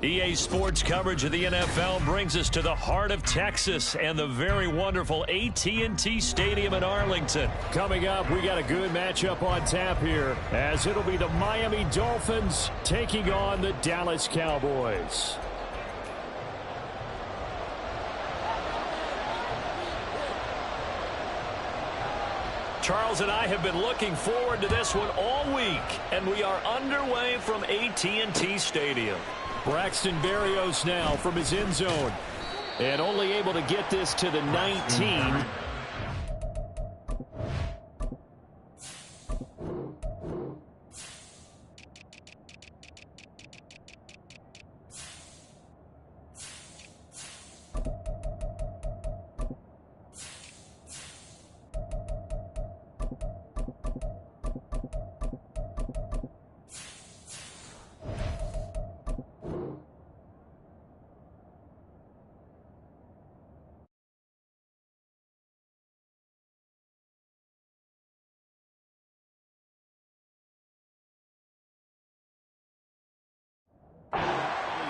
EA Sports coverage of the NFL brings us to the heart of Texas and the very wonderful AT&T Stadium in Arlington. Coming up, we got a good matchup on tap here, as it'll be the Miami Dolphins taking on the Dallas Cowboys. Charles and I have been looking forward to this one all week, and we are underway from AT&T Stadium. Braxton Berrios now from his end zone, and only able to get this to the 19.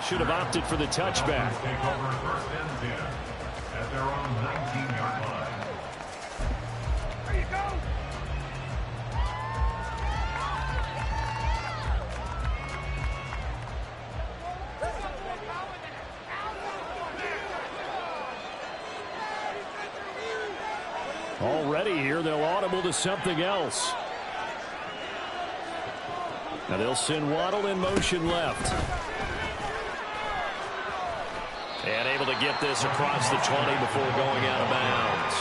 Should have opted for the touchback. Take over first and 10 at their own 19-yard line. There you go. Already here, they'll audible to something else. Now they'll send Waddle in motion left. And able to get this across the 20 before going out of bounds.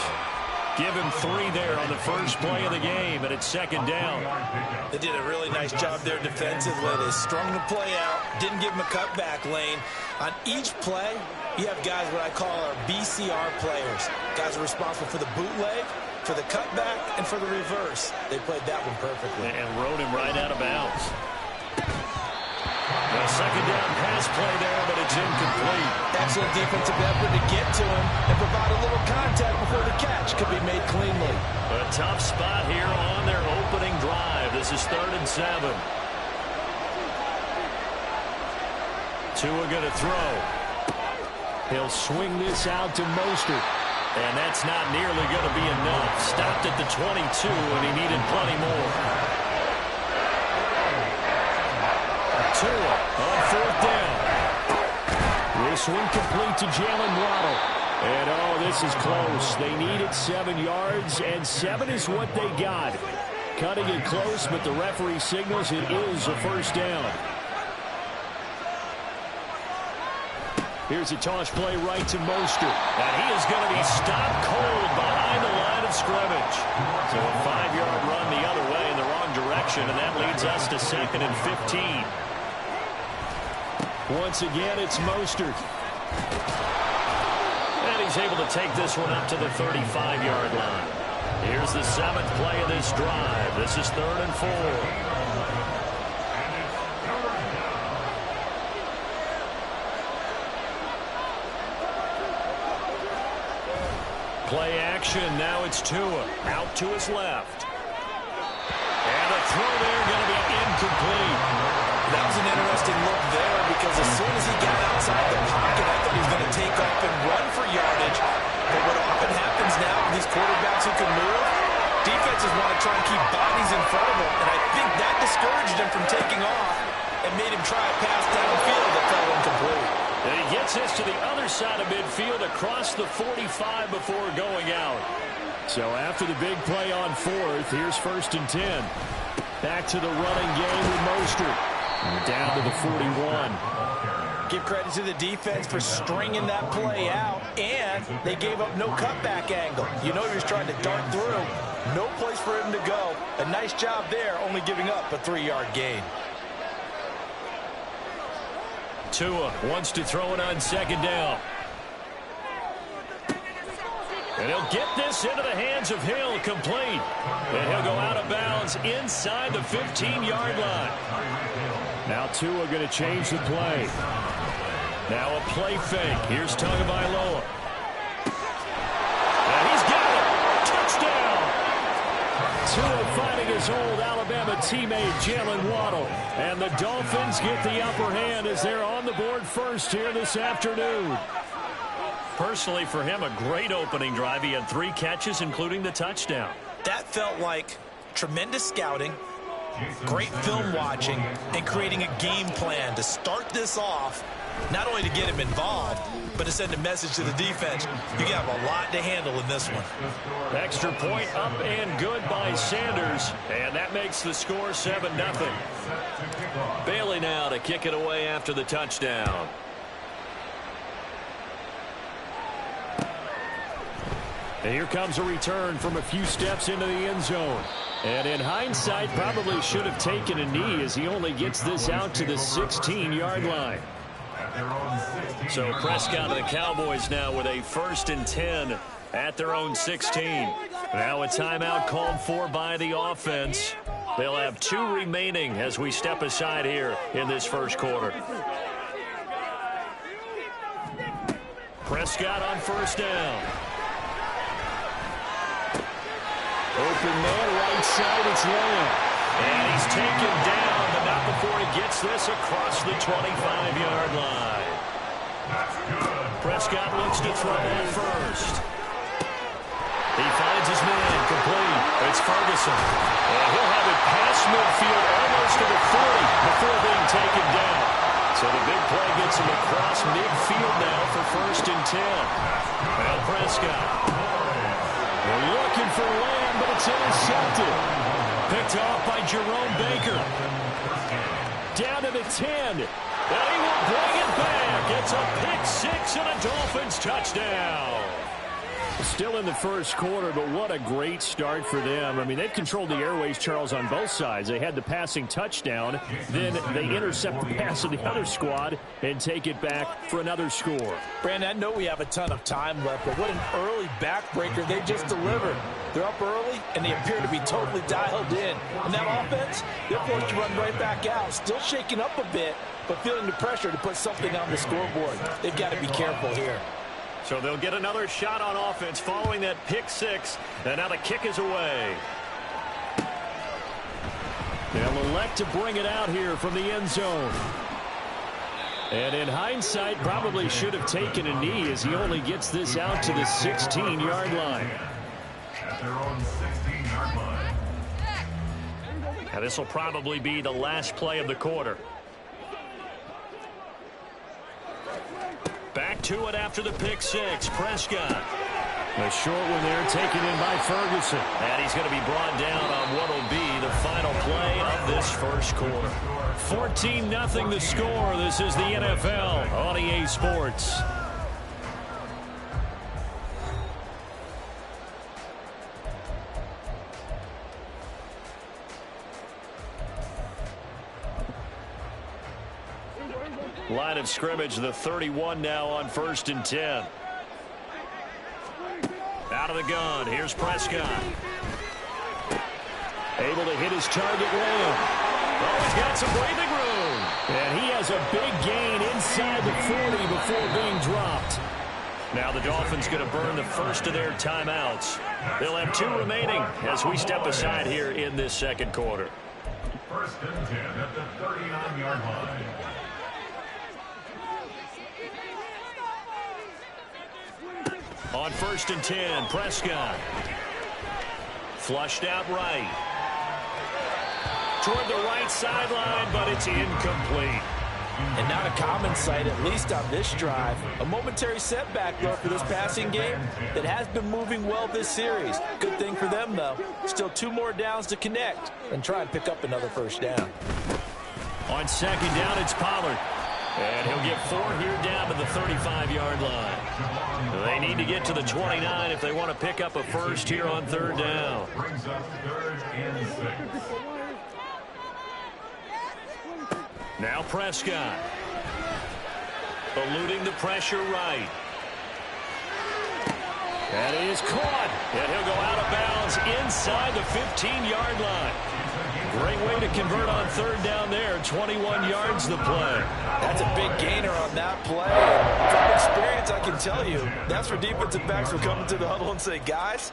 Give him 3 there on the first play of the game, and it's second down. They did a really nice job there defensively. They strung the play out, didn't give him a cutback lane. On each play, you have guys what I call our BCR players. Guys are responsible for the bootleg, for the cutback, and for the reverse. They played that one perfectly. And rode him right out of bounds. A second down pass play there, but it's incomplete. Excellent defensive effort to get to him and provide a little contact before the catch could be made cleanly. A tough spot here on their opening drive. This is 3rd and 7. Tua going to throw. He'll swing this out to Mostert. And that's not nearly going to be enough. Stopped at the 22, and he needed plenty more. Tua on 4th down. This one complete to Jalen Waddle. And, oh, this is close. They needed 7 yards, and 7 is what they got. Cutting it close, but the referee signals it is a first down. Here's a toss play right to Mostert. And he is going to be stopped cold behind the line of scrimmage. So a 5-yard run the other way in the wrong direction, and that leads us to 2nd and 15. Once again, it's Mostert. And he's able to take this one up to the 35-yard line. Here's the 7th play of this drive. This is 3rd and 4. Play action. Now it's Tua. Out to his left. And the throw there going to be incomplete. That was an interesting look there because as soon as he got outside the pocket, I thought he was going to take off and run for yardage. But what often happens now with these quarterbacks who can move, defenses want to try and keep bodies in front of them. And I think that discouraged him from taking off and made him try a pass downfield that fell incomplete. And he gets this to the other side of midfield across the 45 before going out. So after the big play on 4th, here's 1st and 10. Back to the running game with Mostert. And down to the 41. Give credit to the defense for stringing that play out, and they gave up no cutback angle. You know he was trying to dart through. No place for him to go. A nice job there, only giving up a 3-yard gain. Tua wants to throw it on 2nd down. And he'll get this into the hands of Hill, complete. And he'll go out of bounds inside the 15-yard line. Now Tua going to change the play. Now a play fake. Here's Tagovailoa. And he's got it. Touchdown. Tua finding his old Alabama teammate Jalen Waddle. And the Dolphins get the upper hand as they're on the board first here this afternoon. Personally, for him, a great opening drive. He had 3 catches, including the touchdown. That felt like tremendous scouting, great film watching, and creating a game plan to start this off, not only to get him involved, but to send a message to the defense. You have a lot to handle in this one. Extra point up and good by Sanders, and that makes the score 7-0. Bailey now to kick it away after the touchdown. And here comes a return from a few steps into the end zone. And in hindsight, probably should have taken a knee as he only gets this out to the 16-yard line. So Prescott and the Cowboys now with a 1st and 10 at their own 16. Now a timeout called for by the offense. They'll have 2 remaining as we step aside here in this first quarter. Prescott on 1st down. Open man, right side, it's Lamb. And he's taken down, but not before he gets this across the 25-yard line. Prescott looks to throw on first. He finds his man, complete. It's Ferguson. And he'll have it past midfield, almost to the 40 before being taken down. So the big play gets him across midfield now for 1st and 10. Now Prescott. They're looking for Lamb, but it's intercepted. Picked off by Jerome Baker. Down to the 10. And he will bring it back. It's a pick 6 and a Dolphins touchdown. Still in the first quarter, but what a great start for them. I mean, they've controlled the airways, Charles, on both sides. They had the passing touchdown. Then they intercept the pass of the other squad and take it back for another score. Brandon, I know we have a ton of time left, but what an early backbreaker they just delivered. They're up early, and they appear to be totally dialed in. And that offense, they're forced to run right back out. Still shaking up a bit, but feeling the pressure to put something on the scoreboard. They've got to be careful here. So they'll get another shot on offense following that pick 6. And now the kick is away. They'll elect to bring it out here from the end zone. And in hindsight, probably should have taken a knee as he only gets this out to the 16-yard line. At their own 16-yard line. Now this will probably be the last play of the quarter. Back to it after the pick 6. Prescott. A short one there taken in by Ferguson. And he's going to be brought down on what will be the final play of this first quarter. 14-0 the score. This is the NFL on EA Sports. Line of scrimmage, the 31 now on 1st and 10. Out of the gun, here's Prescott. Able to hit his target Lamb. Oh, he's got some breathing room. And he has a big gain inside the 40 before being dropped. Now the Dolphins going to burn the first of their timeouts. They'll have 2 remaining as we step aside here in this second quarter. 1st and 10 at the 39-yard line. On 1st and 10, Prescott. Flushed out right. Toward the right sideline, but it's incomplete. And not a common sight, at least on this drive. A momentary setback, though, for this passing game that has been moving well this series. Good thing for them, though. Still 2 more downs to connect and try and pick up another 1st down. On 2nd down, it's Pollard. And he'll get 4 here down to the 35-yard line. They need to get to the 29 if they want to pick up a 1st here on 3rd down. Brings up 3rd and 6. Now Prescott. Eluding the pressure right. That is caught. And he'll go out of bounds inside the 15-yard line. Great way to convert on 3rd down there. 21 yards the play. That's a big gainer on that play. From experience, I can tell you, that's where defensive backs will come into the huddle and say, guys,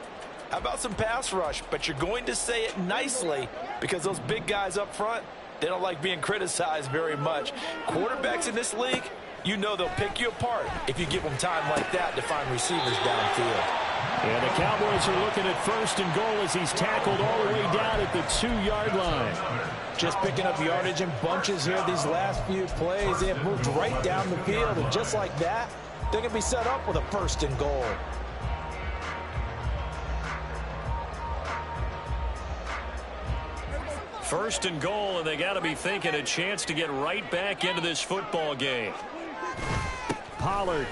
How about some pass rush? But you're going to say it nicely because those big guys up front, they don't like being criticized very much. Quarterbacks in this league, you know they'll pick you apart if you give them time like that to find receivers downfield. And the Cowboys are looking at 1st and goal as he's tackled all the way down at the 2-yard line. Just picking up yardage in bunches here these last few plays. They have moved right down the field, and just like that, they're going to be set up with a 1st and goal. First and goal, and they got to be thinking a chance to get right back into this football game. Pollard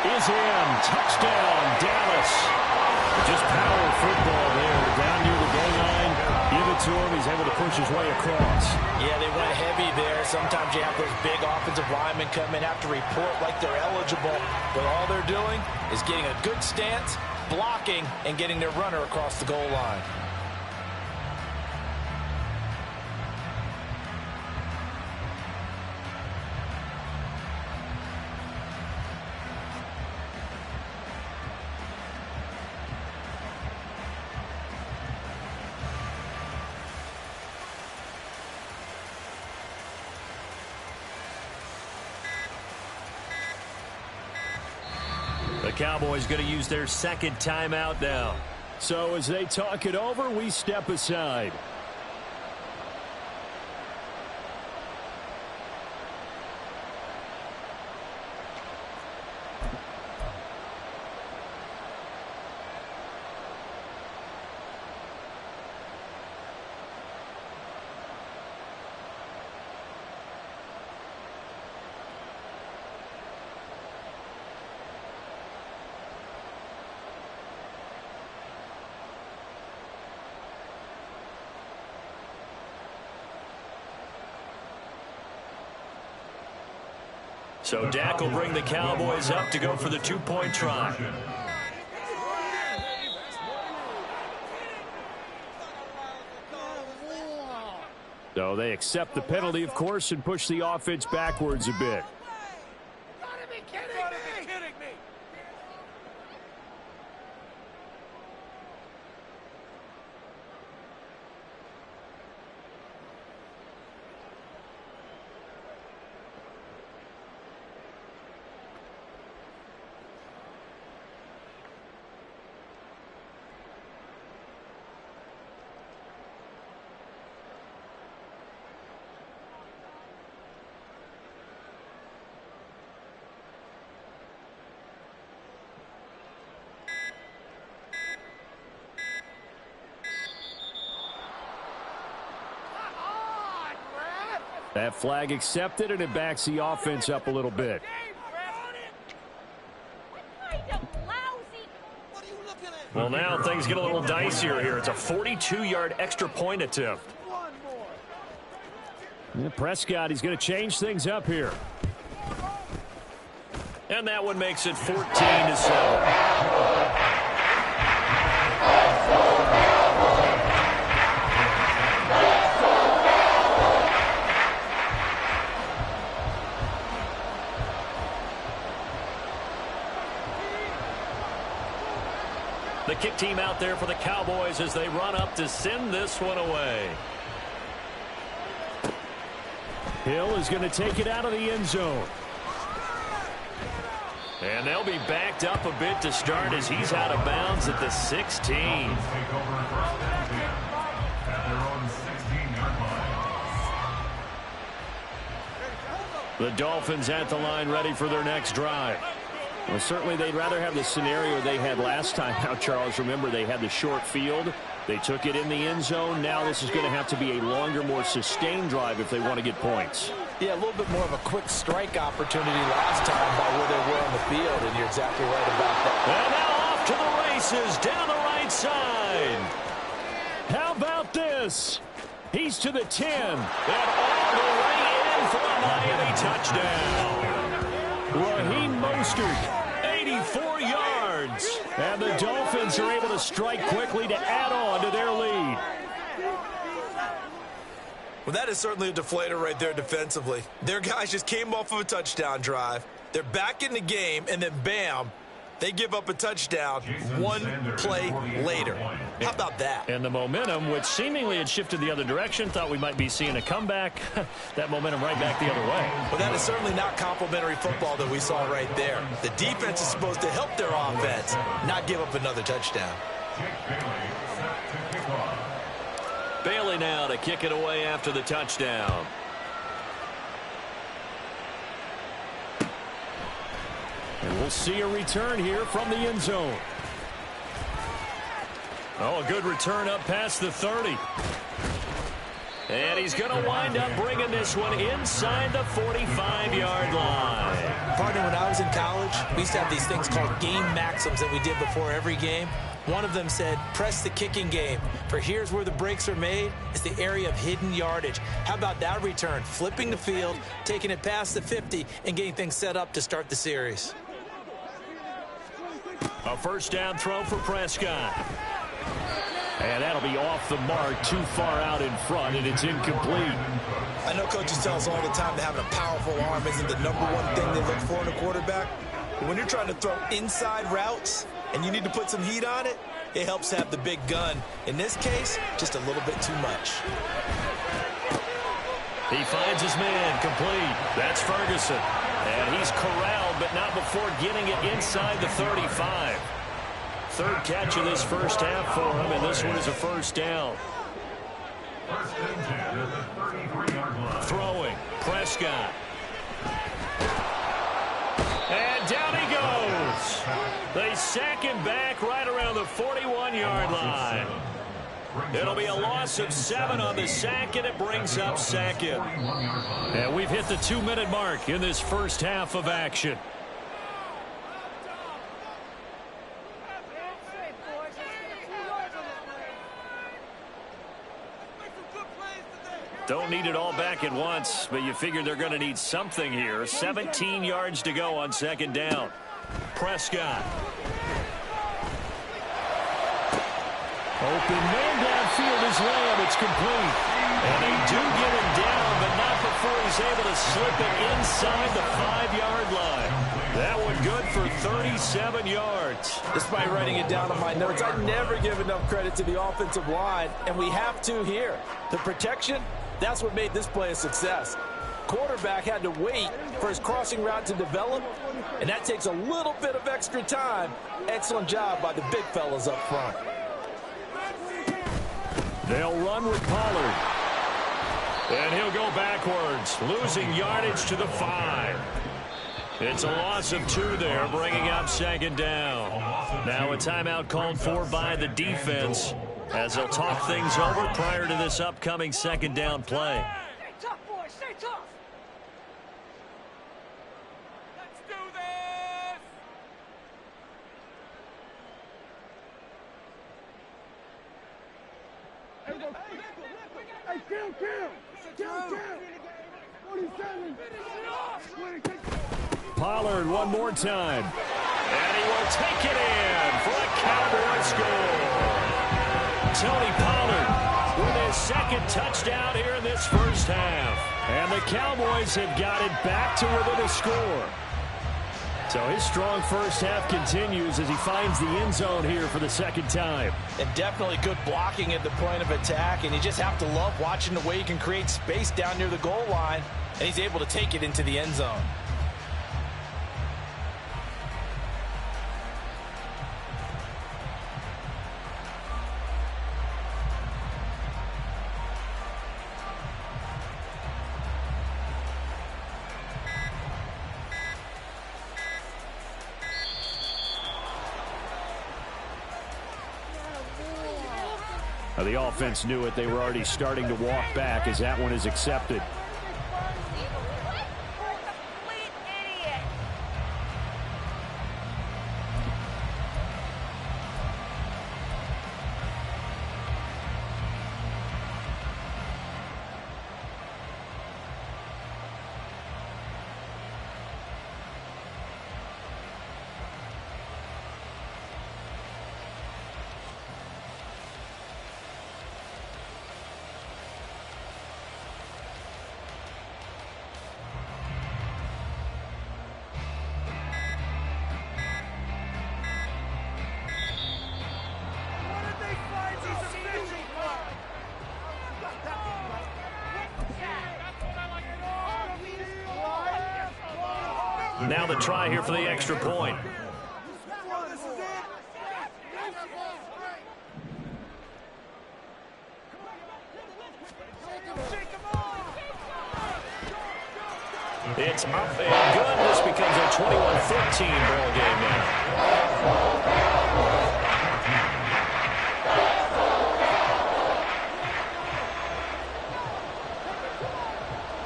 is in. Touchdown, Dallas. Just power football there. Down near the goal line. Give it to him. He's able to push his way across. Yeah, they went heavy there. Sometimes you have those big offensive linemen come in, have to report like they're eligible. But all they're doing is getting a good stance, blocking, and getting their runner across the goal line. The Cowboys going to use their 2nd timeout now. So as they talk it over, we step aside. So Dak will bring the Cowboys up to go for the 2-point try. So they accept the penalty, of course, and push the offense backwards a bit. That flag accepted, and it backs the offense up a little bit. Well, now things get a little dicier here. It's a 42-yard extra point attempt. And Prescott, he's going to change things up here. And that one makes it 14-7. The kick team out there for the Cowboys as they run up to send this one away. Hill is going to take it out of the end zone. And they'll be backed up a bit to start as he's out of bounds at the 16. The Dolphins at the line ready for their next drive. Well, certainly they'd rather have the scenario they had last time out, Charles. Remember, they had the short field. They took it in the end zone. Now this is going to have to be a longer, more sustained drive if they want to get points. Yeah, a little bit more of a quick strike opportunity last time by where they were on the field, and you're exactly right about that. And now off to the races down the right side. How about this? He's to the 10. And all the way in for a Miami touchdown. Raheem Mostert, 84 yards. And the Dolphins are able to strike quickly to add on to their lead. Well, that is certainly a deflator right there defensively. Their guys just came off of a touchdown drive. They're back in the game, and then bam, They give up a touchdown one play later. How about that? And the momentum, which seemingly had shifted the other direction, thought we might be seeing a comeback. That momentum right back the other way. Well, that is certainly not complimentary football that we saw right there. The defense is supposed to help their offense, not give up another touchdown. Bailey now to kick it away after the touchdown. And we'll see a return here from the end zone. Oh, a good return up past the 30. And he's going to wind up bringing this one inside the 45-yard line. Partner, when I was in college, we used to have these things called game maxims that we did before every game. One of them said, press the kicking game, for here's where the breaks are made. It's the area of hidden yardage. How about that return? Flipping the field, taking it past the 50, and getting things set up to start the series. A first down throw for Prescott. And that'll be off the mark, too far out in front, and it's incomplete. I know coaches tell us all the time that having a powerful arm isn't the #1 thing they look for in a quarterback. But when you're trying to throw inside routes and you need to put some heat on it, it helps have the big gun. In this case, just a little bit too much. He finds his man complete. That's Ferguson. And he's corralled, but not before getting it inside the 35. Third catch of this first half for him, and this one is a first down. First and 10 at the 33-yard line. Throwing, Prescott. And down he goes. They sack him back right around the 41-yard line. It'll be a loss of 7 on the sack, and it brings up second. And we've hit the 2-minute mark in this first half of action. Don't need it all back at once, but you figure they're going to need something here. 17 yards to go on second down. Prescott. Open man downfield is Lamb. It's complete. And they do get him down, but not before he's able to slip it inside the 5-yard line. That one good for 37 yards. Despite writing it down on my notes, I never give enough credit to the offensive line, and we have to here. The protection, that's what made this play a success. Quarterback had to wait for his crossing route to develop, and that takes a little bit of extra time. Excellent job by the big fellas up front. They'll run with Pollard. And he'll go backwards, losing yardage to the 5. It's a loss of 2 there, bringing up second down. Now a timeout called for by the defense as they'll talk things over prior to this upcoming second down play. Stay tough, boys. Stay tough. Let's do this. Hey, kill. 47. Pollard one more time. And he will take it in for a Cowboy score. Tony Pollard with his second touchdown here in this first half. And the Cowboys have got it back to within a score. So his strong first half continues as he finds the end zone here for the second time. And definitely good blocking at the point of attack, and you just have to love watching the way he can create space down near the goal line, and he's able to take it into the end zone. The offense knew it. They were already starting to walk back as that one is accepted. Now the try here for the extra point. It's up and good. This becomes a 21-14 ball game now.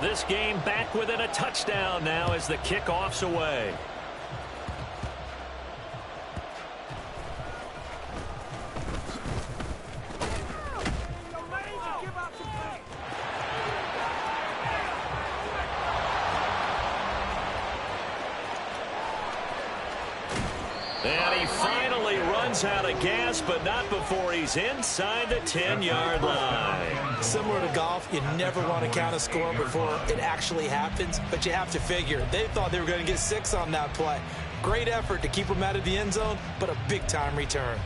This game back within a touchdown now as the kickoff's away. And he finally runs out of gas, but not before he's inside the 10-yard line. Similar to golf, you never want to count a score before it actually happens, but you have to figure. They thought they were going to get 6 on that play. Great effort to keep them out of the end zone, but a big-time return.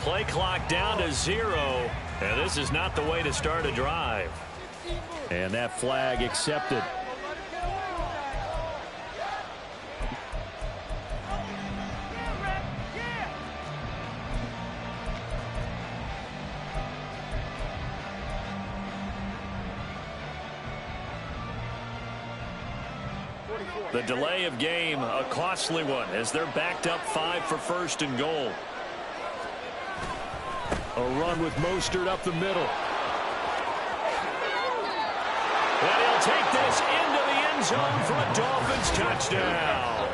Play clock down to 0, and this is not the way to start a drive. And that flag accepted. The delay of game, a costly one, as they're backed up 5 for first and goal. A run with Mostert up the middle. And he'll take this into the end zone for a Dolphins touchdown.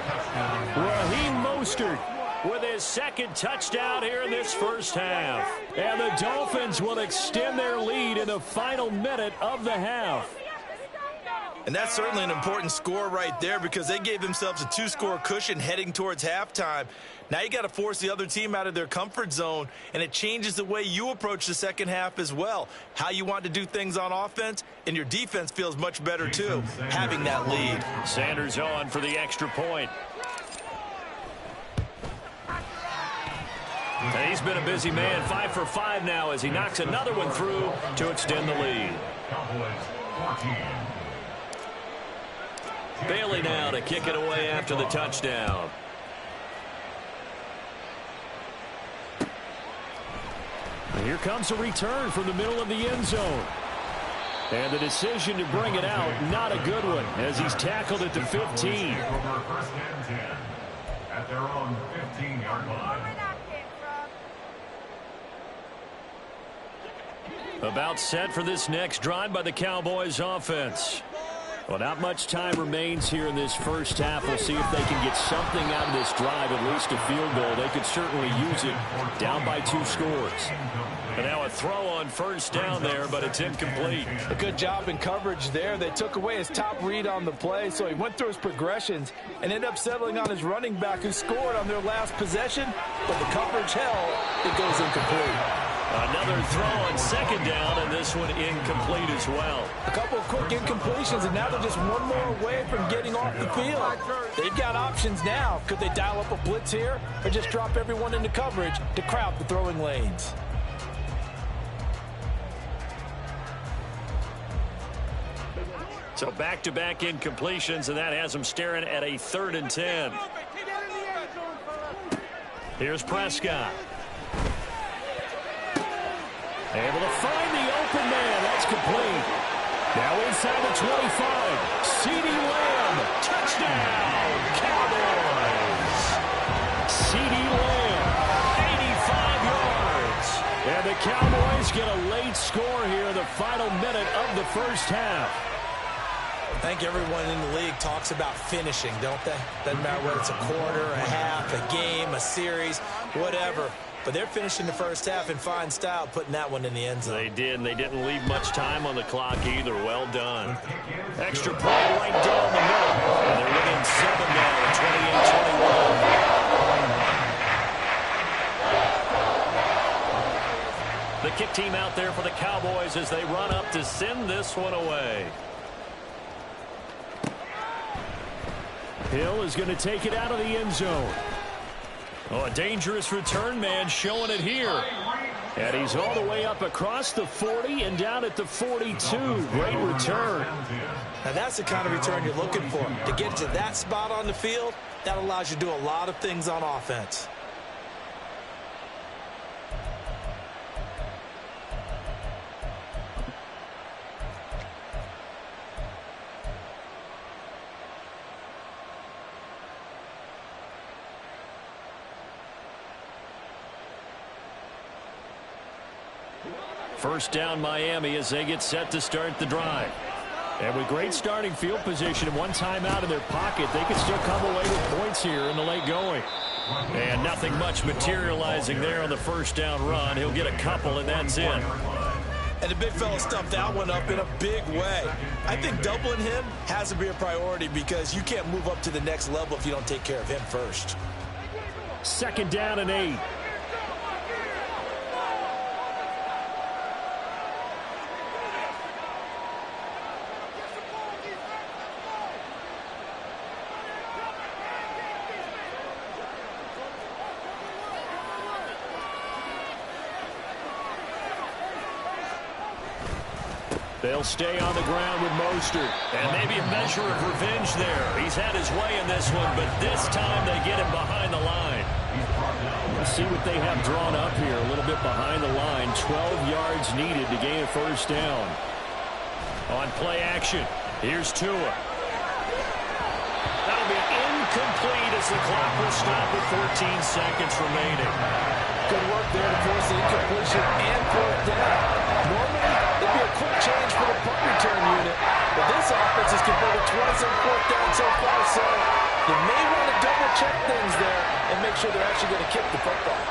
Raheem Mostert With his second touchdown here in this first half. And the Dolphins will extend their lead in the final minute of the half. And that's certainly an important score right there because they gave themselves a 2-score cushion heading towards halftime. Now you got to force the other team out of their comfort zone, and it changes the way you approach the second half as well. How you want to do things on offense, and your defense feels much better too, having that lead. Sanders on for the extra point. And he's been a busy man, 5 for 5 now as he knocks another one through to extend the lead. Bailey now to kick it away after the touchdown. And here comes a return from the middle of the end zone. And the decision to bring it out, not a good one, as he's tackled at the 15. First and 10 at their own 15-yard line. About set for this next drive by the Cowboys offense. Well, not much time remains here in this first half. We'll see if they can get something out of this drive, at least a field goal. They could certainly use it down by 2 scores. And now a throw on first down there, but it's incomplete. A good job in coverage there. They took away his top read on the play, so he went through his progressions and ended up settling on his running back who scored on their last possession, but the coverage held. It goes incomplete. Another throw on second down, and this one incomplete as well. A couple of quick incompletions, and now they're just one more away from getting off the field. They've got options now. Could they dial up a blitz here or just drop everyone into coverage to crowd the throwing lanes? So back-to-back incompletions, and that has them staring at a 3rd and 10. Here's Prescott. Able to find the open man. That's complete. Now inside the 25. CeeDee Lamb. Touchdown. Cowboys. CeeDee Lamb. 85 yards. And the Cowboys get a late score here in the final minute of the first half. I think everyone in the league talks about finishing, don't they? Doesn't matter whether it's a quarter, a half, a game, a series, whatever. But they're finishing the first half in fine style, putting that one in the end zone. They did, and they didn't leave much time on the clock either. Well done. Extra point right down the middle. And they're winning 7 now, 28-21. kick team out there for the Cowboys as they run up to send this one away. Hill is going to take it out of the end zone. Oh, a dangerous return man showing it here. And he's all the way up across the 40 and down at the 42. Great return. Now that's the kind of return you're looking for. To get to that spot on the field, that allows you to do a lot of things on offense. First down Miami as they get set to start the drive. And with great starting field position and one timeout in their pocket, they can still come away with points here in the late going. And nothing much materializing there on the first down run. He'll get a couple, and that's it. And the big fella stuffed that one up in a big way. I think doubling him has to be a priority because you can't move up to the next level if you don't take care of him first. Second down and 8. They'll stay on the ground with Mostert. And maybe a measure of revenge there. He's had his way in this one, but this time they get him behind the line. Let's see what they have drawn up here. A little bit behind the line. 12 yards needed to gain a first down. On play action, here's Tua. That'll be incomplete as the clock will stop with 14 seconds remaining. Good work there to force the incompletion and fourth down. Normally, it'd be a quick change for the punt return unit, but this offense has converted twice on fourth down so far, so you may want to double-check things there and make sure they're actually going to kick the football.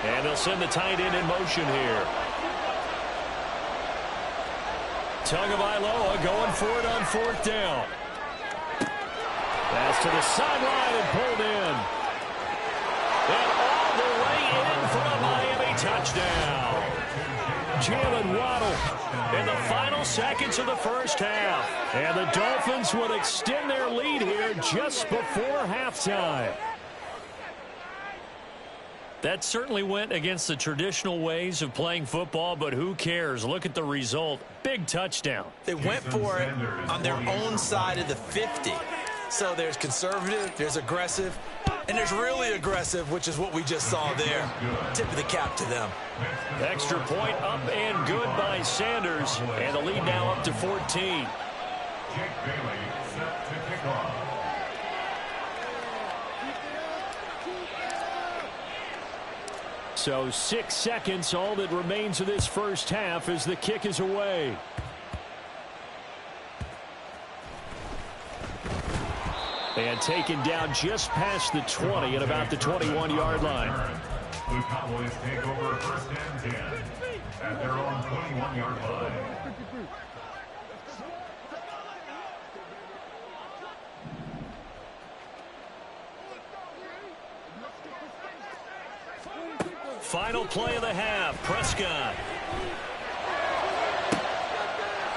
And they'll send the tight end in motion here. Tagovailoa going for it on fourth down. Pass to the sideline and pulled in. And all the way in for a Miami touchdown. Jalen Waddle In the final seconds of the first half. and the Dolphins would extend their lead here just before halftime. That certainly went against the traditional ways of playing football, but who cares? Look at the result. Big touchdown. They went for it on their own side of the 50. So there's conservative, there's aggressive, and there's really aggressive, which is what we just saw there. Tip of the cap to them. Extra point up and good by Sanders. And the lead now up to 14. Jake Bailey set to kick off. So 6 seconds, all that remains of this first half as the kick is away. And taken down just past the 20 at about the 21-yard line. The Cowboys take over first and 10 at their own 21-yard line. Final play of the half. Prescott.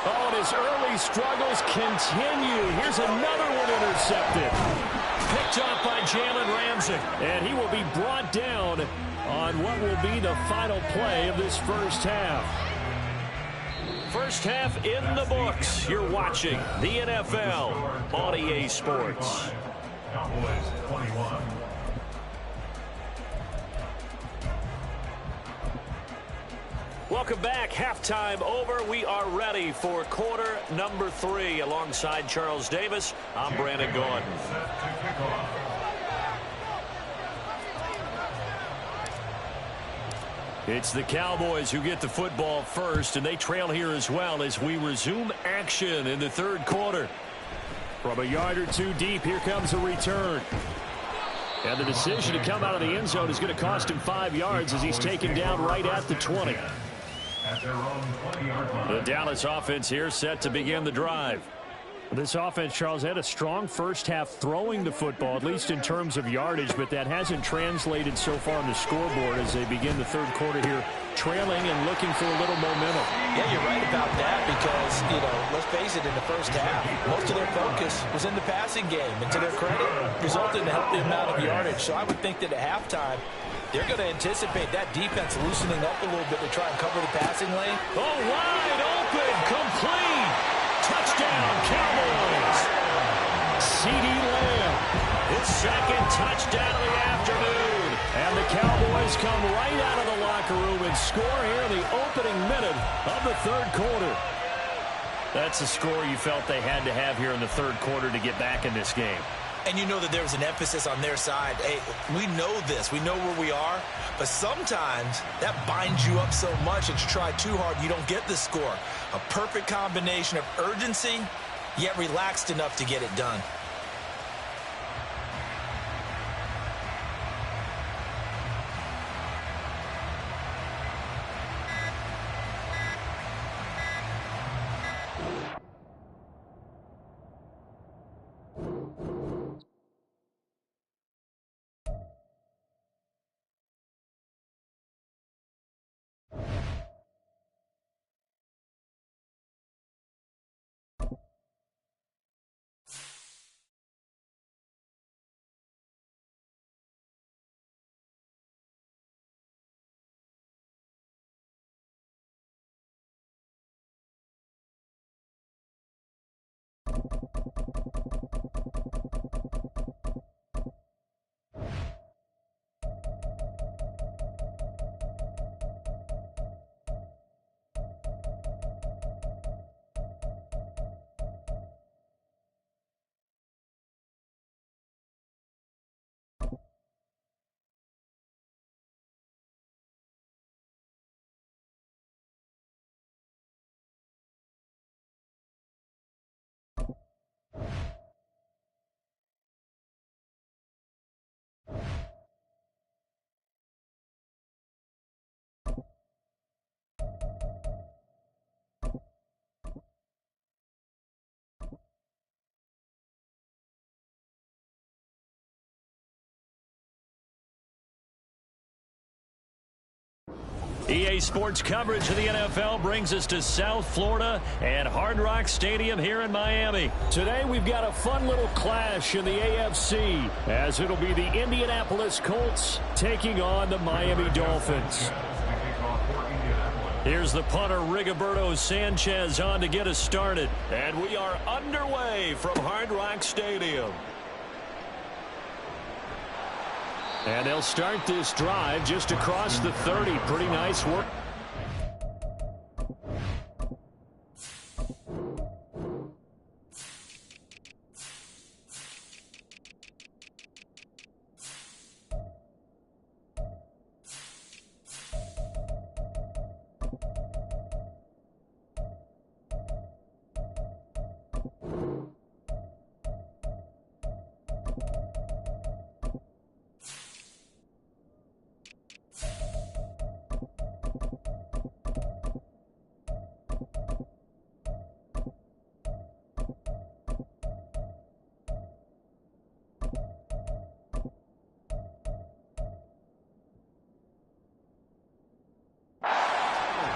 Oh, and his early struggles continue. Here's another one intercepted. Picked off by Jalen Ramsey. And he will be brought down on what will be the final play of this first half. First half in the books. You're watching the NFL on EA Sports. Cowboys 21. Welcome back. Halftime over. We are ready for quarter number 3. Alongside Charles Davis, I'm Brandon Gordon. Set to kick off. It's the Cowboys who get the football first, and they trail here as well as we resume action in the third quarter. From a yard or two deep, here comes a return. And the decision to come out of the end zone is going to cost him 5 yards as he's taken down right at the 20. At their own 20-yard line. The Dallas offense here set to begin the drive. This offense, Charles, had a strong first half throwing the football, at least in terms of yardage, but that hasn't translated so far on the scoreboard as they begin the third quarter here, trailing and looking for a little momentum. Yeah, you're right about that because, let's face it, in the first half, most of their focus was in the passing game. And to their credit, resulted in a healthy amount of yardage. So I would think that at halftime, they're going to anticipate that defense loosening up a little bit to try and cover the passing lane. Oh, wide open, complete. Touchdown, Cowboys. CeeDee Lamb, his second touchdown of the afternoon. And the Cowboys come right out of the locker room and score here in the opening minute of the third quarter. That's the score you felt they had to have here in the third quarter to get back in this game. And you know that there was an emphasis on their side. Hey, we know this. We know where we are. But sometimes that binds you up so much that you try too hard, you don't get the score. A perfect combination of urgency, yet relaxed enough to get it done. EA Sports coverage of the NFL brings us to South Florida and Hard Rock Stadium here in Miami. Today we've got a fun little clash in the AFC as it'll be the Indianapolis Colts taking on the Miami Dolphins. Here's the punter Rigoberto Sanchez on to get us started. And we are underway from Hard Rock Stadium. And they'll start this drive just across the 30. Pretty nice work.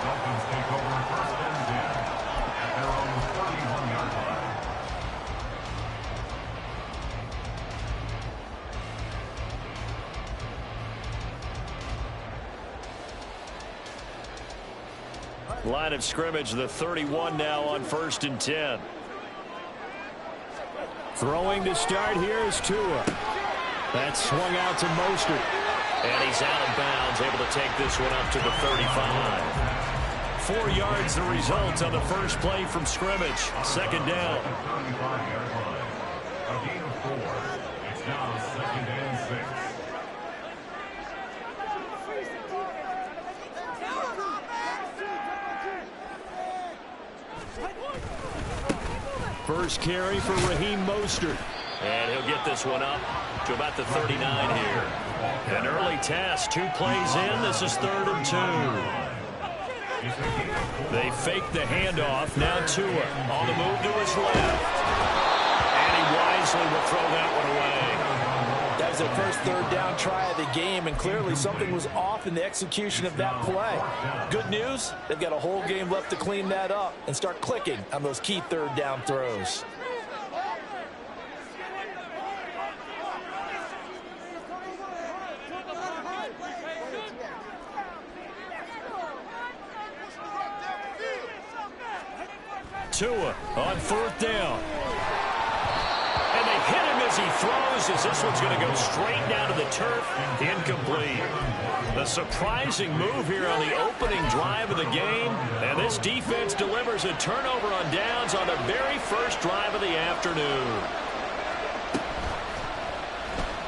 Dolphins take over first and 10 at their own 31-yard line. Line of scrimmage, the 31 now on first and 10. Throwing to start here is Tua. That swung out to Mostert. And he's out of bounds, able to take this one up to the 35. 4 yards the result on the first play from scrimmage. Second down. 35-yard line. A gain of 4. It's now second and 6. First carry for Raheem Mostert. And he'll get this one up to about the 39 here. An early test, 2 plays in. This is 3rd and 2. They fake the handoff. Now Tua on the move to his left. Mosley will throw that one away. That was their first third down try of the game, and clearly something was off in the execution of that play. Good news, they've got a whole game left to clean that up and start clicking on those key third down throws. Tua on fourth down. And they hit him as he throws, as this one's going to go straight down to the turf. Incomplete. A surprising move here on the opening drive of the game. And this defense delivers a turnover on downs on the very first drive of the afternoon.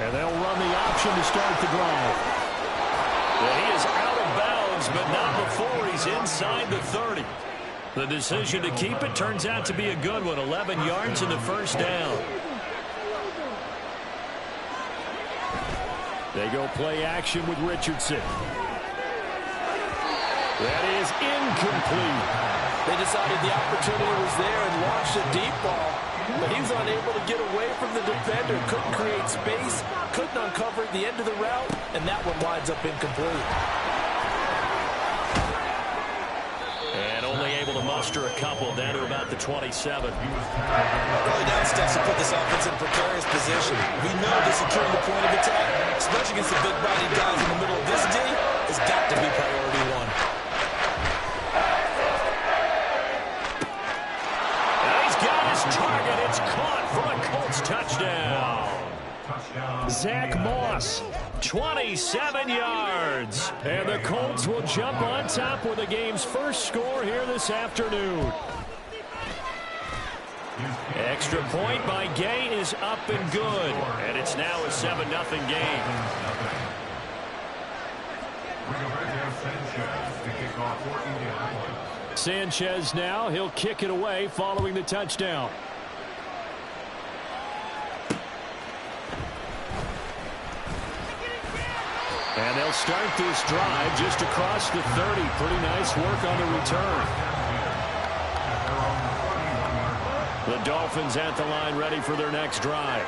And they'll run the option to start the drive. Well, he is out of bounds, but not before he's inside the 30. The decision to keep it turns out to be a good one. 11 yards in the first down. They go play action with Richardson. That is incomplete. They decided the opportunity was there and launched a deep ball, but he was unable to get away from the defender. Couldn't create space, couldn't uncover the end of the route, and that one winds up incomplete. And only able to muster a couple down to about the 27. Early down steps to put this offense in a precarious position. We know that securing the point of attack, especially against the big-bodied guys in the middle of this D, has got to be priority one. And he's got his target. It's caught for a Colts touchdown. Zach Moss, 27 yards. And the Colts will jump on top with the game's first score here this afternoon. Extra point by Gay is up and good. And it's now a 7-0 game. Sanchez now, he'll kick it away following the touchdown. And they'll start this drive just across the 30. Pretty nice work on the return. The Dolphins at the line ready for their next drive.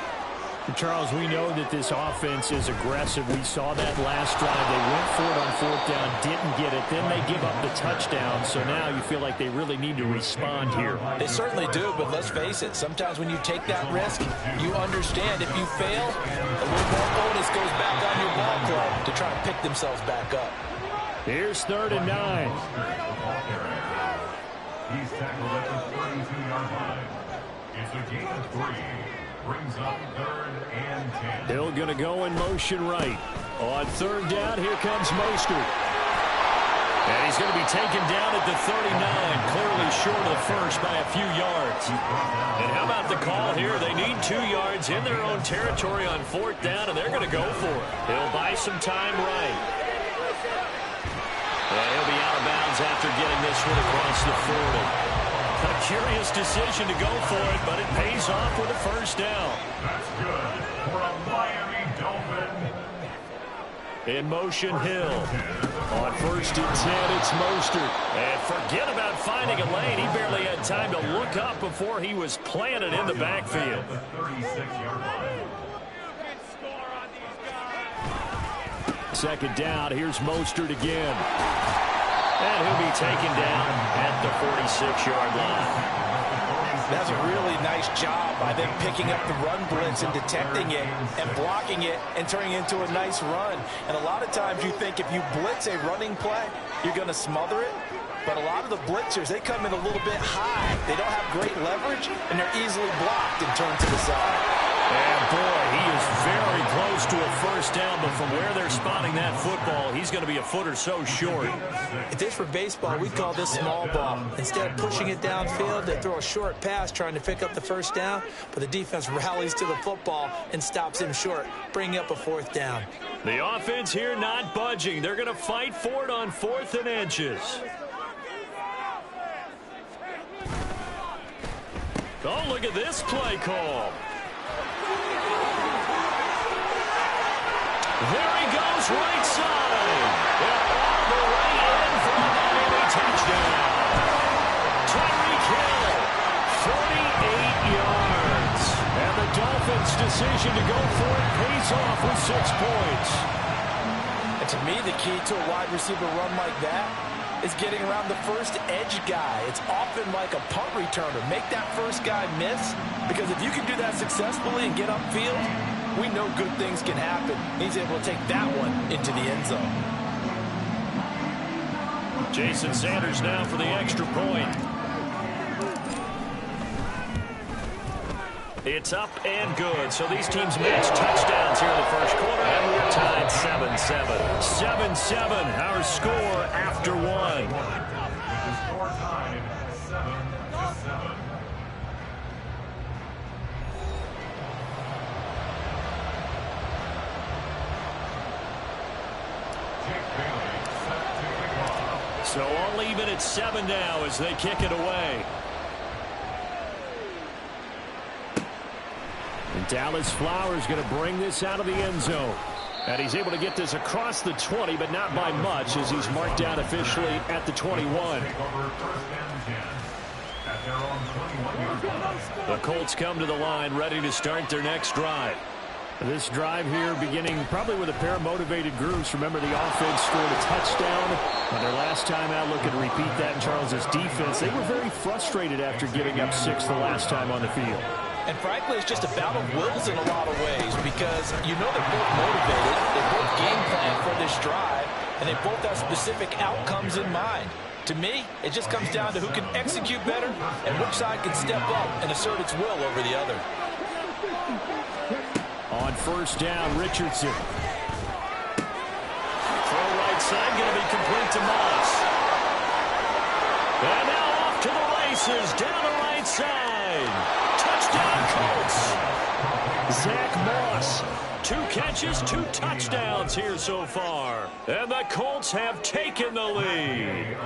Charles, we know that this offense is aggressive. We saw that last drive. They went for it on fourth down, didn't get it. Then they give up the touchdown. So now you feel like they really need to respond here. They certainly do, but let's face it. Sometimes when you take that risk, you understand if you fail, a little more onus goes back on your ball club to try to pick themselves back up. Here's 3rd and 9. He's tackled at the 32-yard line. It's a gain of 3. Brings up 3rd and 10. Hill going to go in motion right. On 3rd down, here comes Mostert. And he's going to be taken down at the 39, clearly short of the first by a few yards. And how about the call here? They need 2 yards in their own territory on 4th down, and they're going to go for it. He'll buy some time right. And he'll be out of bounds after getting this one across the 40. A curious decision to go for it, but it pays off with a first down. That's good for a Miami Dolphin. In motion, Hill. On 1st and 10, it's Mostert. And forget about finding a lane. He barely had time to look up before he was planted in the backfield. The 36-yard line. 2nd down, here's Mostert again. And he'll be taken down at the 46-yard line. That's a really nice job by them picking up the run blitz and detecting it and blocking it and turning it into a nice run. And a lot of times you think if you blitz a running play, you're going to smother it. But a lot of the blitzers, they come in a little bit high. They don't have great leverage, and they're easily blocked and turned to the side. And boy, he is very close to a first down, but from where they're spotting that football, he's going to be a foot or so short. If this were baseball, we'd call this small ball. Instead of pushing it downfield, they throw a short pass trying to pick up the first down, but the defense rallies to the football and stops him short, bringing up a 4th down. The offense here not budging. They're going to fight for it on 4th and inches. Oh, look at this play call. There he goes, right side. And all the way in for a Miami touchdown. Tyreek Hill, 48 yards. And the Dolphins defense decision to go for it pays off with 6 points. And to me, the key to a wide receiver run like that is getting around the first edge guy. It's often like a punt returner. Make that first guy miss, because if you can do that successfully and get upfield, we know good things can happen. He's able to take that one into the end zone. Jason Sanders now for the extra point. It's up and good. So these teams match touchdowns here in the first quarter, and we're tied 7-7. 7-7, our score after 1. With the score tied 7-7. So all even at 7 now as they kick it away. And Dallas Flowers going to bring this out of the end zone. And he's able to get this across the 20, but not by much, as he's marked out officially at the 21. The Colts come to the line, ready to start their next drive. This drive here beginning probably with a pair of motivated groups. Remember, the offense scored a touchdown on their last time out. Looking to repeat that in Charles's defense. They were very frustrated after giving up 6 the last time on the field. And frankly, it's just a battle of wills in a lot of ways, because you know they're both motivated, they both game plan for this drive, and they both have specific outcomes in mind. To me, it just comes down to who can execute better and which side can step up and assert its will over the other. On first down, Richardson. Throw right side, going to be complete to Moss. And now off to the races, down the right side. Touchdown, Colts. Zach Moss. 2 catches, 2 touchdowns here so far. And the Colts have taken the lead.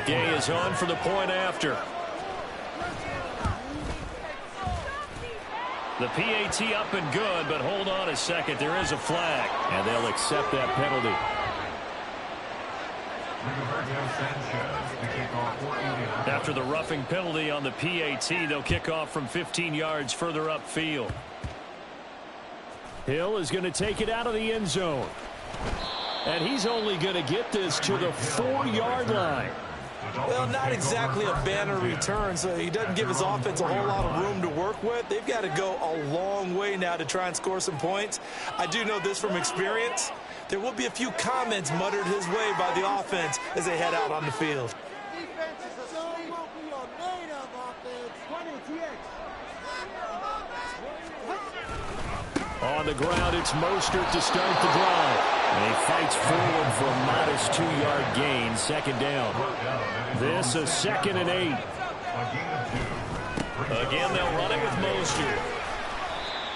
Gay is on for the point after. The PAT up and good, but hold on a second. There is a flag, and they'll accept that penalty. After the roughing penalty on the PAT, they'll kick off from 15 yards further upfield. Hill is going to take it out of the end zone. And he's only going to get this to the 4-yard line. Well, not exactly a banner return, so he doesn't give his offense a whole lot of room to work with. They've got to go a long way now to try and score some points. I do know this from experience. There will be a few comments muttered his way by the offense as they head out on the field. On the ground, it's Mostert to start the drive. And he fights forward for a modest 2-yard gain, second down. This a 2nd and 8. Again, they'll run it with Mostert.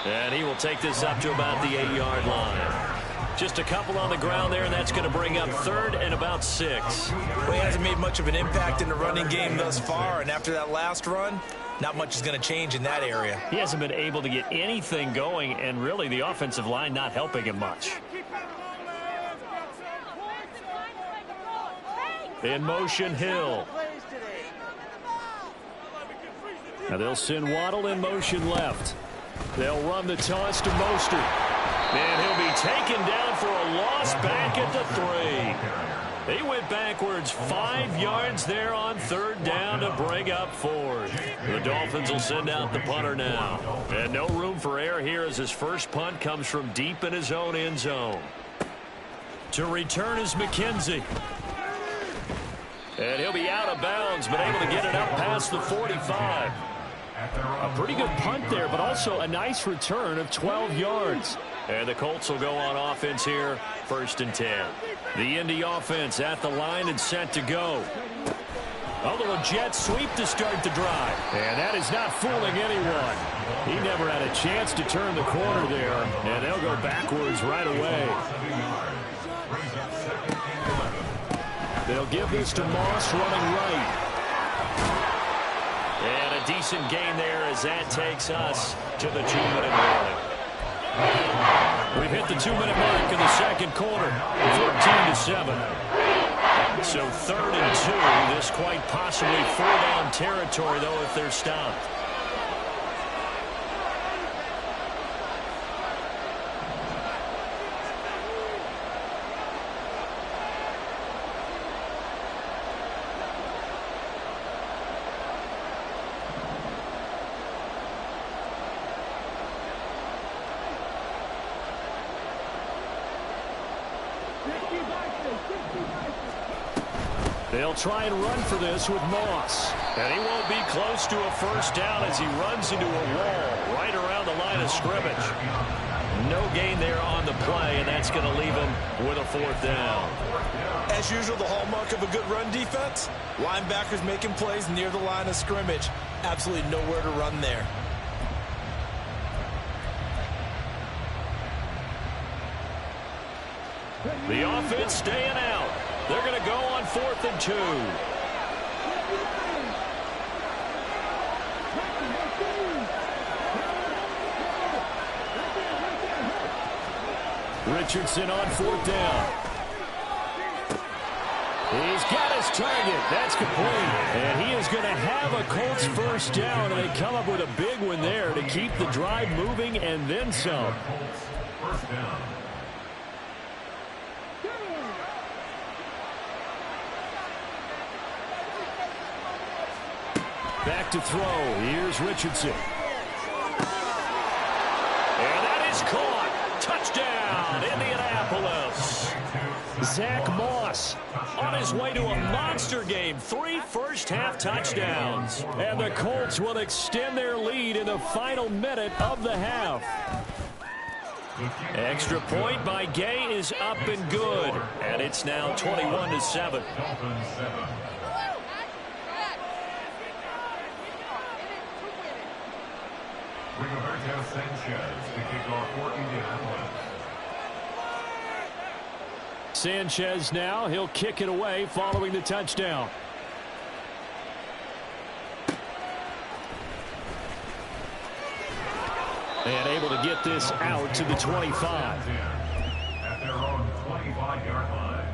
And he will take this up to about the 8-yard line. Just a couple on the ground there, and that's going to bring up 3rd and about 6. Well, he hasn't made much of an impact in the running game thus far, and after that last run, not much is going to change in that area. He hasn't been able to get anything going, and really the offensive line not helping him much. In motion, Hill. Now they'll send Waddle in motion left. They'll run the toss to Mostert. And he'll be taken down for a loss back at the 3. He went backwards 5 yards there on 3rd down to bring up 4th. The Dolphins will send out the punter now. And no room for error here as his first punt comes from deep in his own end zone. To return is McKenzie. And he'll be out of bounds, but able to get it up past the 45. A pretty good punt there, but also a nice return of 12 yards. And the Colts will go on offense here, 1st and 10. The Indy offense at the line and set to go. A little jet sweep to start the drive. And that is not fooling anyone. He never had a chance to turn the corner there, and they'll go backwards right away. They'll give this to Moss running right. And a decent gain there as that takes us to the 2-minute warning. We've hit the 2-minute mark in the second quarter, 14-7. So 3rd and 2, this quite possibly 4-down territory, though, if they're stopped. They'll try and run for this with Moss. And he won't be close to a first down as he runs into a wall right around the line of scrimmage. No gain there on the play, and that's going to leave him with a fourth down. As usual, the hallmark of a good run defense, linebackers making plays near the line of scrimmage. Absolutely nowhere to run there. The offense staying out. They're going to go on 4th and 2. Richardson on 4th down. He's got his target. That's complete. And he is going to have a Colts first down, and they come up with a big one there to keep the drive moving and then some. First down. Back to throw. Here's Richardson. And that is caught. Touchdown, Indianapolis. Zach Moss On his way to a monster game. 3 first-half touchdowns. and the Colts will extend their lead in the final minute of the half. Extra point by Gay is up and good. And it's now 21-7. Dolphins 7. Rigoberto Sanchez to kick off for Indianapolis. Sanchez now. He'll kick it away following the touchdown. And able to get this out to the 25. At their own 25-yard line.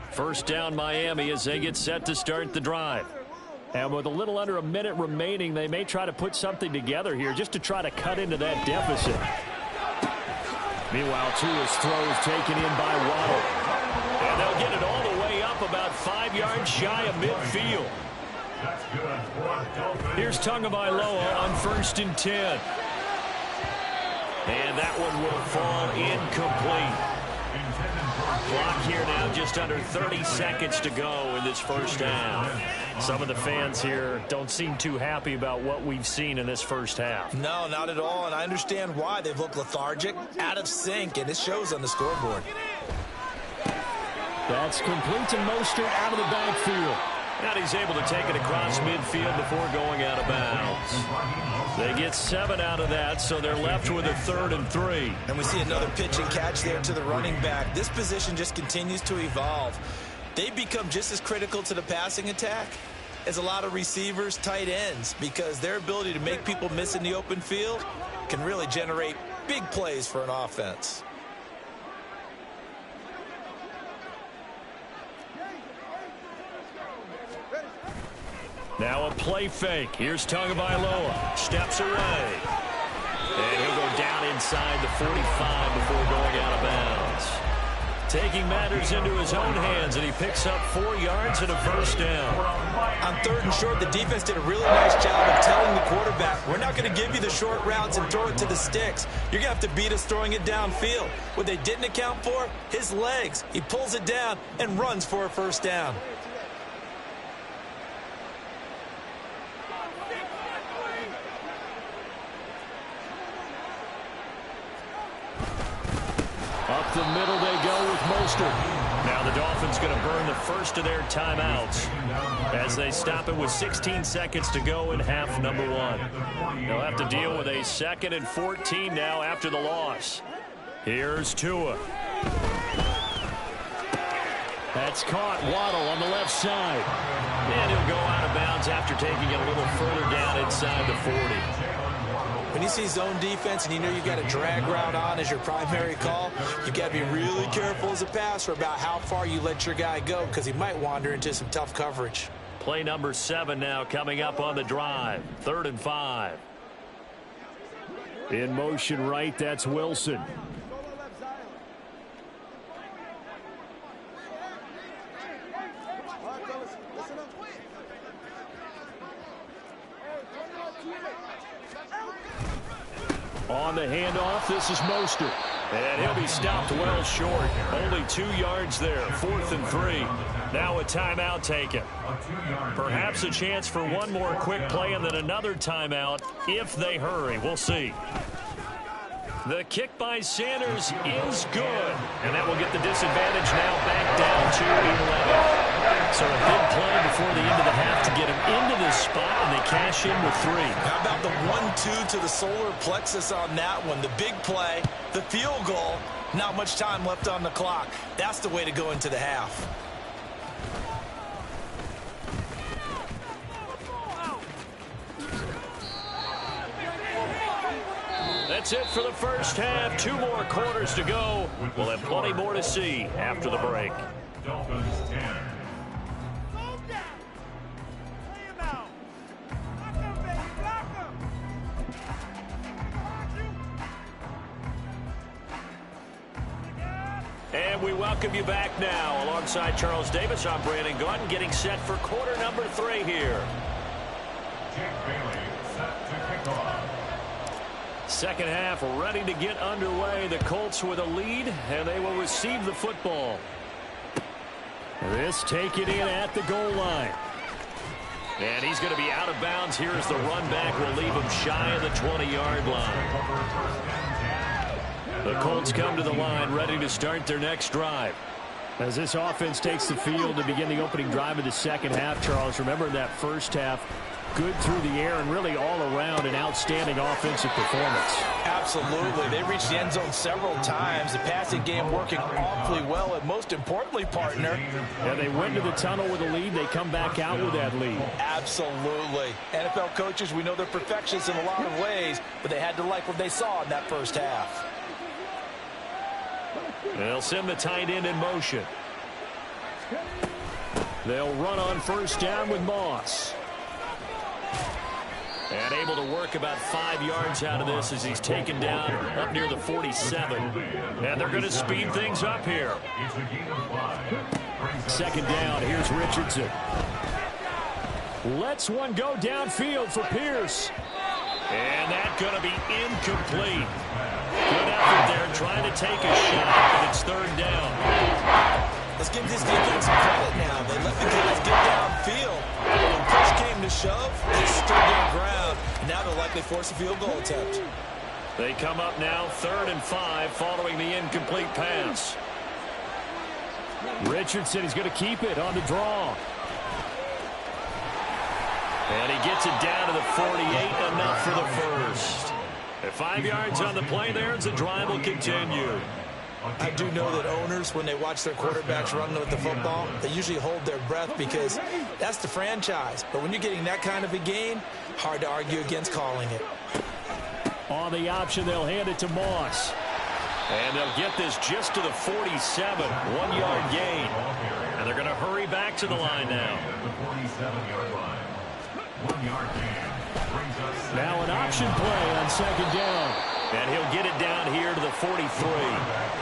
First down Miami as they get set to start the drive. And with a little under a minute remaining, they may try to put something together here just to try to cut into that deficit. Meanwhile, Tua's throw is taken in by Waddle. And they'll get it all the way up about 5 yards shy of midfield. That's good for Dolphins. Here's Tagovailoa on 1st and 10. And that one will fall incomplete. Clock here now, just under 30 seconds to go in this first half. Some of the fans here don't seem too happy about what we've seen in this first half. No, not at all, and I understand why. They've looked lethargic, out of sync, and it shows on the scoreboard. That's complete to Mostert out of the backfield. And he's able to take it across midfield before going out of bounds. They get 7 out of that, so they're left with a 3rd and 3. And we see another pitch and catch there to the running back. This position just continues to evolve. They become just as critical to the passing attack as a lot of receivers, tight ends, because their ability to make people miss in the open field can really generate big plays for an offense. Now a play fake. Here's Tagovailoa. Steps away. And he'll go down inside the 45 before going out of bounds. Taking matters into his own hands, and he picks up 4 yards and a first down. On 3rd and short, the defense did a really nice job of telling the quarterback, we're not going to give you the short routes and throw it to the sticks. You're going to have to beat us throwing it downfield. What they didn't account for, his legs. He pulls it down and runs for a first down. Up the middle they go with Mostert. Now the Dolphins going to burn the first of their timeouts as they stop it with 16 seconds to go in half number 1. They'll have to deal with a 2nd and 14 now after the loss. Here's Tua. That's caught. Waddle on the left side. And he'll go out of bounds after taking it a little further down inside the 40. When you see zone defense and you know you've got a drag route on as your primary call, you've got to be really careful as a passer about how far you let your guy go because he might wander into some tough coverage. Play number 7 now coming up on the drive. 3rd and 5. In motion right, that's Wilson. On the handoff, this is Mostert. And he'll be stopped well short. Only 2 yards there. 4th and 3. Now a timeout taken. Perhaps a chance for one more quick play and then another timeout if they hurry. We'll see. The kick by Sanders is good. And that will get the disadvantage now back down to 11. So a big play before the end of the half to get him into this spot, and they cash in with 3. How about the 1-2 to the solar plexus on that one? The big play, the field goal, not much time left on the clock. That's the way to go into the half. That's it for the first half. 2 more quarters to go. We'll have plenty more to see after the break. Dolphins 10. And we welcome you back now. Alongside Charles Davis, I'm Brandon Gaudin, getting set for quarter number 3 here. Jake Bailey set to kick off. Second half ready to get underway. The Colts with a lead, and they will receive the football. This taken in at the goal line. And he's going to be out of bounds here as the run back will leave him shy of the 20-yard line. The Colts come to the line ready to start their next drive. As this offense takes the field to begin the opening drive of the second half, Charles, remember that first half, good through the air and really all around an outstanding offensive performance. Absolutely. They reached the end zone several times. The passing game working awfully well, and most importantly, partner. Yeah, they went to the tunnel with a lead. They come back out with that lead. Absolutely. NFL coaches, we know they're perfectionists in a lot of ways, but they had to like what they saw in that first half. They'll send the tight end in motion. They'll run on first down with Moss. And able to work about 5 yards out of this as he's taken down up near the 47. And they're going to speed things up here. Second down, here's Richardson. Lets one go downfield for Pierce. And that's going to be incomplete. Good effort there, trying to take a shot, but it's third down. Let's give this defense some credit now. They let the guys get downfield. When push came to shove, they stood their ground. And now they'll likely force a field goal attempt. They come up now 3rd and 5 following the incomplete pass. Richardson is going to keep it on the draw. And he gets it down to the 48, enough for the first. At 5 yards on the play there, as the drive will continue. I do know that owners, when they watch their quarterbacks run with the football, they usually hold their breath because that's the franchise. But when you're getting that kind of a gain, hard to argue against calling it. On the option, they'll hand it to Moss. And they'll get this just to the 47, 1-yard gain. And they're going to hurry back to the line now. Now an option play on second down. And he'll get it down here to the 43. 4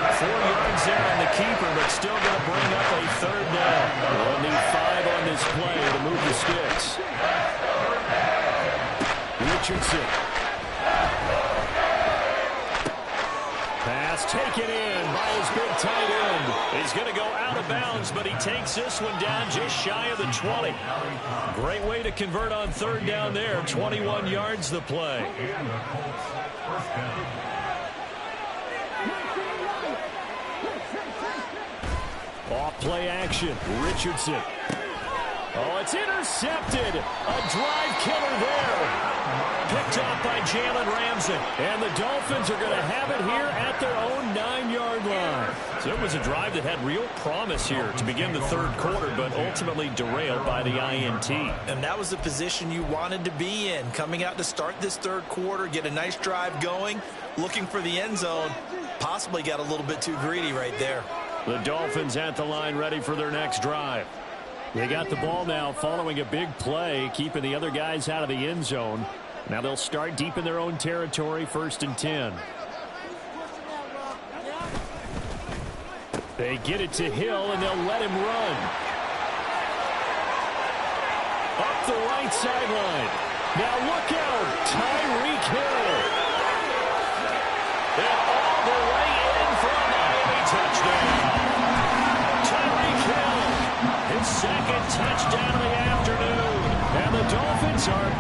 yards there on the keeper, but still going to bring up a third down. We'll need 5 on this play to move the sticks. Richardson. Pass taken in by his big tight end. He's going to go out of bounds, but he takes this one down just shy of the 20. Great way to convert on third down there. 21 yards the play. Off play action. Richardson. Oh, it's intercepted. A drive killer there. Picked off by Jalen Ramsey. And the Dolphins are going to have it here at their own 9-yard line. So it was a drive that had real promise here to begin the third quarter, but ultimately derailed by the INT. And that was the position you wanted to be in. Coming out to start this third quarter, get a nice drive going, looking for the end zone. Possibly got a little bit too greedy right there. The Dolphins at the line ready for their next drive. They got the ball now following a big play, keeping the other guys out of the end zone. Now they'll start deep in their own territory, 1st and 10. They get it to Hill, and they'll let him run. Up the right sideline. Now look out, Tyreek Hill.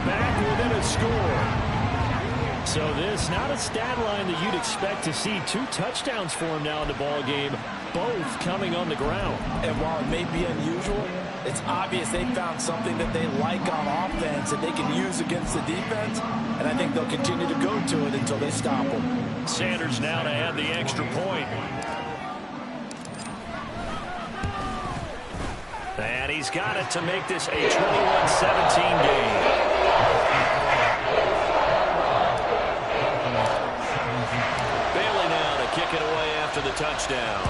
back within a score. So this, not a stat line that you'd expect to see. 2 touchdowns for him now in the ball game, both coming on the ground. And while it may be unusual, it's obvious they found something that they like on offense that they can use against the defense, and I think they'll continue to go to it until they stop them. Sanders now to add the extra point. And he's got it to make this a 21-17 game. Kick it away after the touchdown.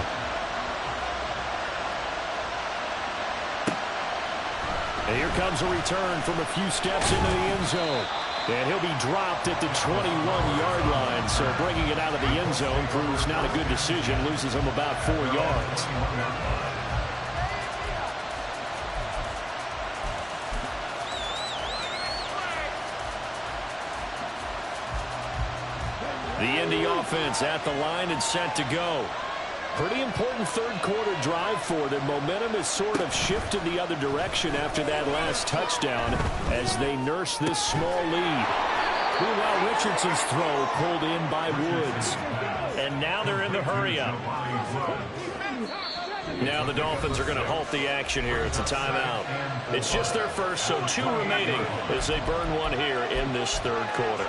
And here comes a return from a few steps into the end zone. And he'll be dropped at the 21-yard line. So bringing it out of the end zone proves not a good decision. Loses him about 4 yards. The Indy offense at the line and set to go. Pretty important third-quarter drive for them. Momentum has sort of shifted the other direction after that last touchdown as they nurse this small lead. Meanwhile, Richardson's throw pulled in by Woods. And now they're in the hurry-up. Now the Dolphins are going to halt the action here. It's a timeout. It's just their first, so 2 remaining as they burn 1 here in this third quarter.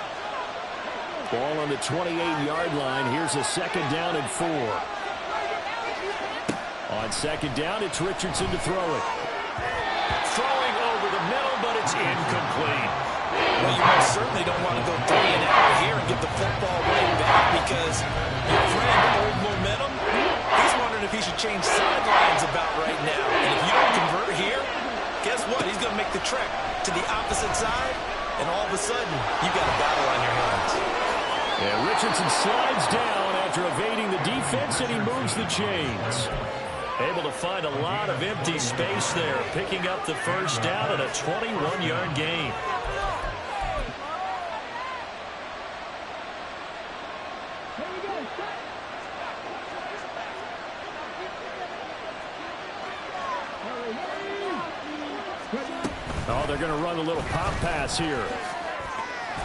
Ball on the 28-yard line. Here's a 2nd down and 4. On 2nd down, it's Richardson to throw it. Throwing over the middle, but it's incomplete. Well, you most certainly don't want to go 3 and out here and get the football right back because your friend, old momentum, he's wondering if he should change sidelines about right now. And if you don't convert here, guess what? He's going to make the trek to the opposite side, and all of a sudden, you've got a battle on your hands. And Richardson slides down after evading the defense, and he moves the chains. Able to find a lot of empty space there, picking up the first down at a 21-yard gain. Oh, they're going to run a little pop pass here.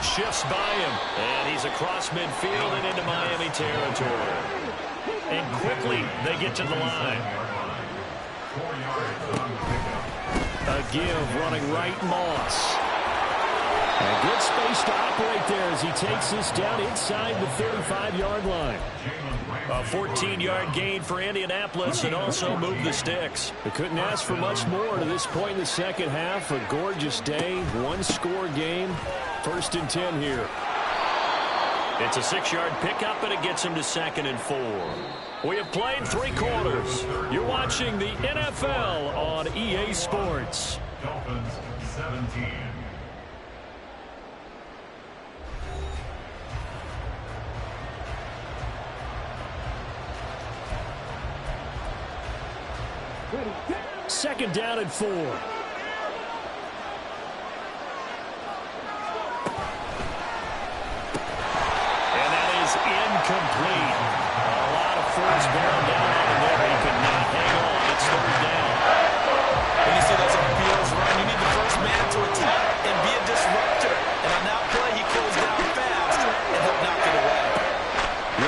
Shifts by him, and he's across midfield and into Miami territory. And quickly, they get to the line. A give running right, Moss. And good space to operate there as he takes this down inside the 35-yard line. A 14-yard gain for Indianapolis and also move the sticks. They couldn't ask for much more to this point in the second half. A gorgeous day, 1-score game. 1st and 10 here. It's a 6-yard pickup, and it gets him to 2nd and 4. We have played 3 quarters. You're watching the NFL on EA Sports. Dolphins 17. Second down and 4. Incomplete. A lot of force bearing down on him there. He could not hang on. It's 3rd down. When you see those RPOs run, you need the first man to attack and be a disruptor. And on that play, he closed down fast and he'll knock it away.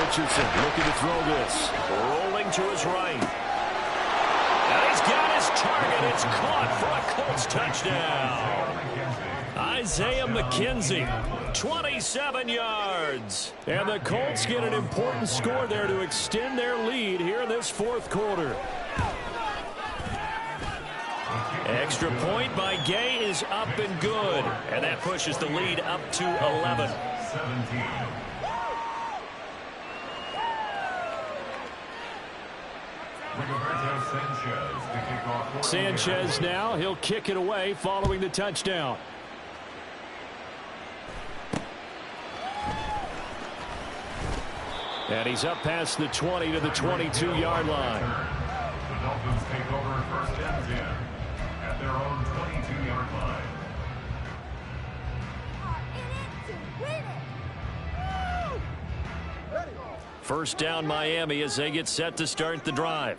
Richardson looking to throw this. Rolling to his right. And he's got his target. It's caught for a Colts touchdown. Isaiah McKenzie, 27 yards. And the Colts get an important score there to extend their lead here in this 4th quarter. Extra point by Gay is up and good. And that pushes the lead up to 11. 17. Sanchez now, he'll kick it away following the touchdown. And he's up past the 20 to the 22-yard line. The Dolphins take over 1st and 10 at their own 22-yard line. First down Miami as they get set to start the drive.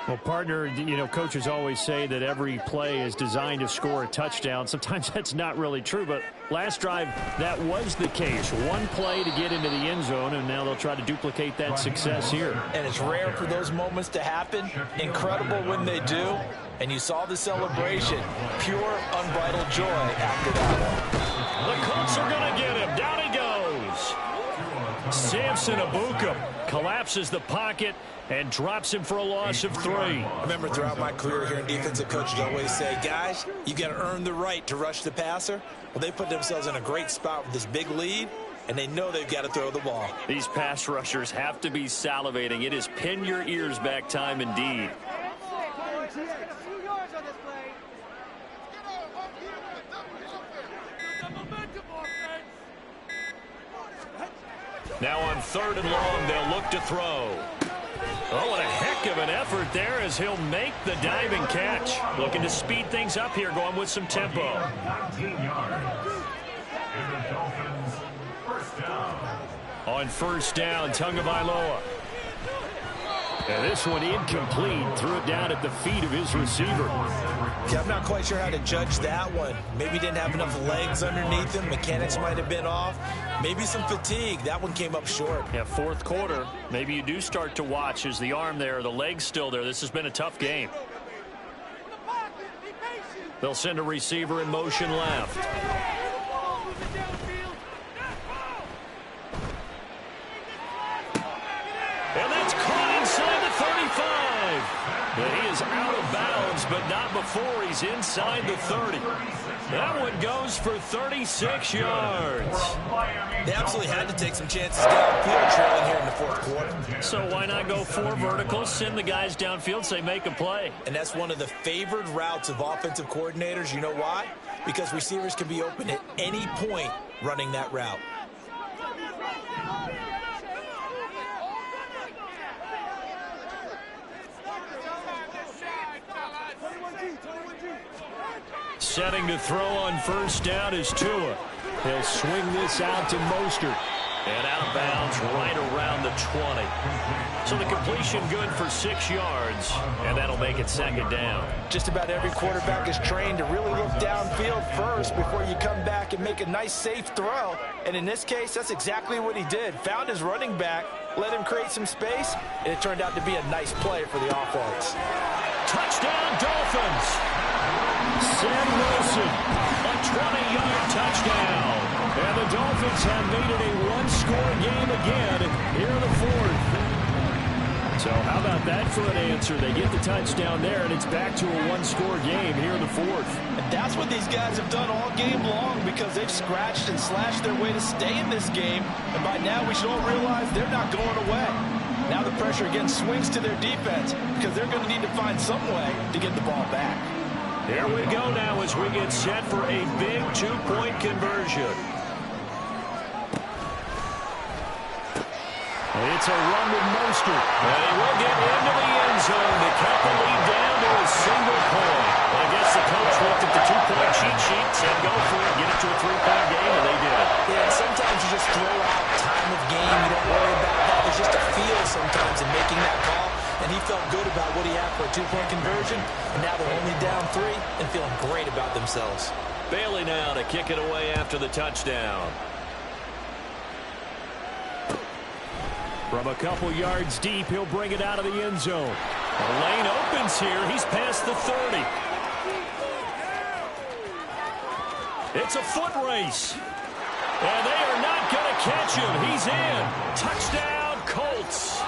Well, partner, you know, coaches always say that every play is designed to score a touchdown. Sometimes that's not really true, but last drive, that was the case. One play to get into the end zone, and now they'll try to duplicate that success here. And it's rare for those moments to happen. Incredible when they do. And you saw the celebration. Pure, unbridled joy after that one. The Colts are going to get him. Down he goes. Samson Abuka collapses the pocket and drops him for a loss of 3. I remember throughout my career here in defensive coaches always say, guys, you got to earn the right to rush the passer. Well, they put themselves in a great spot with this big lead, and they know they've got to throw the ball. These pass rushers have to be salivating. It is pin your ears back time indeed. Now on 3rd and long, they'll look to throw. Oh, what a heck of an effort there as he'll make the diving catch. Looking to speed things up here, going with some tempo. 19 yards. And the Dolphins, first down. On 1st down, Tagovailoa. And this one incomplete. Threw it down at the feet of his receiver. Yeah, I'm not quite sure how to judge that one. Maybe he didn't have enough legs underneath him. Mechanics might have been off. Maybe some fatigue. That one came up short. Yeah, 4th quarter. Maybe you do start to watch. Is the arm there, the leg's still there? This has been a tough game. They'll send a receiver in motion left. And that's caught inside the 35. But he is out of bounds, but not before he's inside the 30. That one goes for 36 yards. They absolutely had to take some chances downfield trailing here in the 4th quarter. So why not go 4 verticals, send the guys downfield, say make a play. And that's one of the favored routes of offensive coordinators. You know why? Because receivers can be open at any point running that route. Setting to throw on 1st down is Tua. He'll swing this out to Mostert. And out of bounds right around the 20. So the completion good for 6 yards, and that'll make it 2nd down. Just about every quarterback is trained to really look downfield first before you come back and make a nice, safe throw. And in this case, that's exactly what he did. Found his running back, let him create some space, and it turned out to be a nice play for the offense. Touchdown, Dolphins! Sam Wilson, A 20-yard touchdown. and the Dolphins have made it a one-score game again here in the 4th. So how about that for an answer? They get the touchdown there, and it's back to a one-score game here in the 4th. And that's what these guys have done all game long because they've scratched and slashed their way to stay in this game. And by now we should all realize they're not going away. Now the pressure again swings to their defense because they're going to need to find some way to get the ball back. Here we go now as we get set for a big 2-point conversion. It's a run with Mostert. And he will get into the end zone to cut the lead down to a single point. Well, I guess the coach looked at the 2-point cheat sheet, said go for it, get it to a 3-point game, and they did it. Yeah, and sometimes you just throw out time of game. You don't worry about that. There's just a feel sometimes in making that call. And he felt good about what he had for a 2-point conversion. And now they're only down 3 and feeling great about themselves. Bailey now to kick it away after the touchdown. From a couple yards deep, he'll bring it out of the end zone. The lane opens here. He's past the 30. It's a foot race. And they are not going to catch him. He's in. Touchdown, Colts.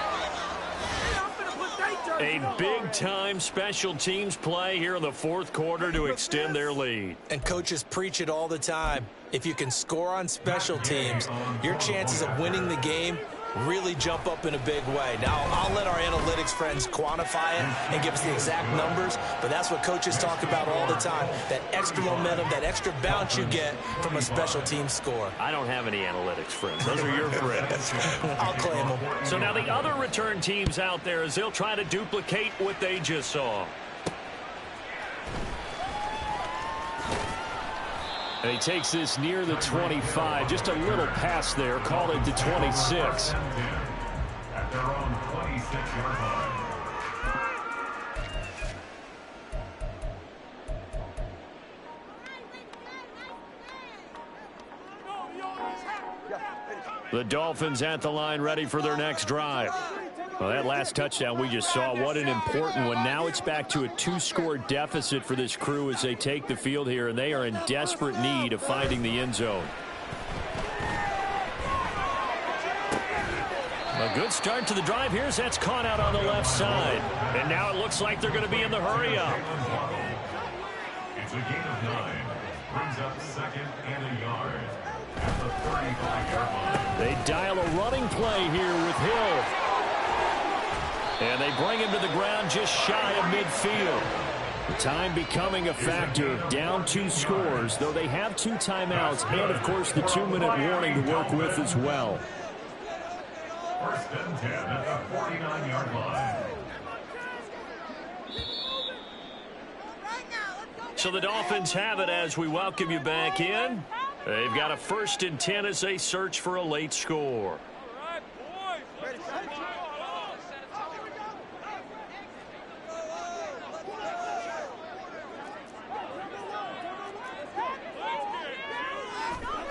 A big-time special teams play here in the 4th quarter to extend their lead. And coaches preach it all the time. If you can score on special teams, your chances of winning the game really jump up in a big way. Now, I'll let our analytics friends quantify it and give us the exact numbers, but that's what coaches talk about all the time, that extra momentum, that extra bounce you get from a special team score. I don't have any analytics friends. Those are your friends. I'll claim them. So now the other return teams out there as they'll try to duplicate what they just saw. And he takes this near the 25. Just a little pass there. Call it to 26. At their own 26-yard line. The Dolphins at the line ready for their next drive. Well, that last touchdown we just saw, what an important one. Now it's back to a 2-score deficit for this crew as they take the field here, and they are in desperate need of finding the end zone. A good start to the drive here as that's caught out on the left side. And now it looks like they're going to be in the hurry-up. It's a gain of 9. Brings up 2nd and a yard at the 35-yard line. They dial a running play here with Hill. And they bring him to the ground just shy of midfield. The time becoming a factor, down 2 scores, though they have 2 timeouts and, of course, the 2-minute warning to work with as well. 1st and 10 at the 49-yard line. So the Dolphins have it as we welcome you back in. They've got a 1st and 10 as they search for a late score.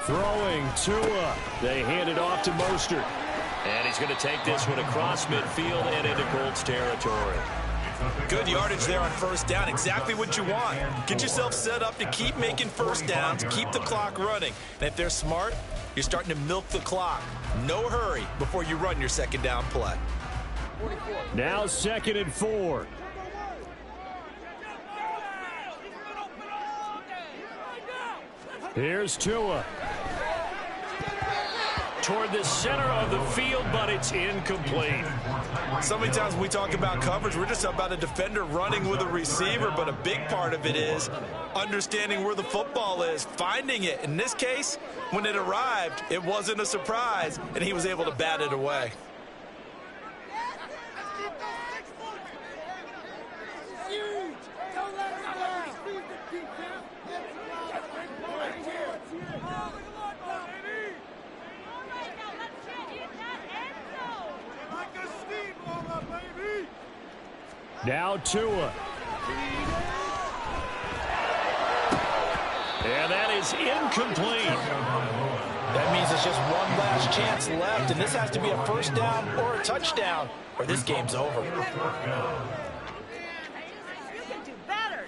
Throwing Tua. They hand it off to Mostert. And he's going to take this one across midfield and into Colts territory. Good yardage there on 1st down. Exactly what you want. Get yourself set up to keep making 1st downs, keep the clock running. And if they're smart, you're starting to milk the clock. No hurry before you run your 2nd down play. Now 2nd and 4. Here's Tua. Toward the center of the field, but it's incomplete. So many times when we talk about coverage, we're just about a defender running with a receiver, but a big part of it is understanding where the football is, finding it. In this case, when it arrived, it wasn't a surprise, and he was able to bat it away. Now Tua. And that is incomplete. That means it's just one last chance left, and this has to be a 1st down or a touchdown, or this game's over. You can do better.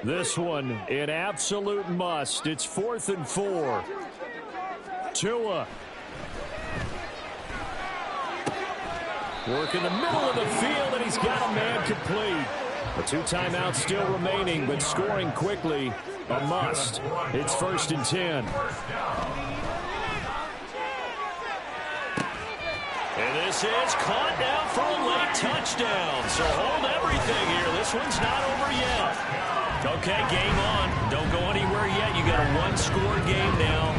This one, an absolute must. It's 4th and 4. Tua. Work in the middle of the field, and he's got a man complete. The 2 timeouts still remaining, but scoring quickly, a must. It's 1st and 10. And this is caught now for a late touchdown. So hold everything here. This one's not over yet. Okay, game on. Don't go anywhere yet. You got a 1-score game now.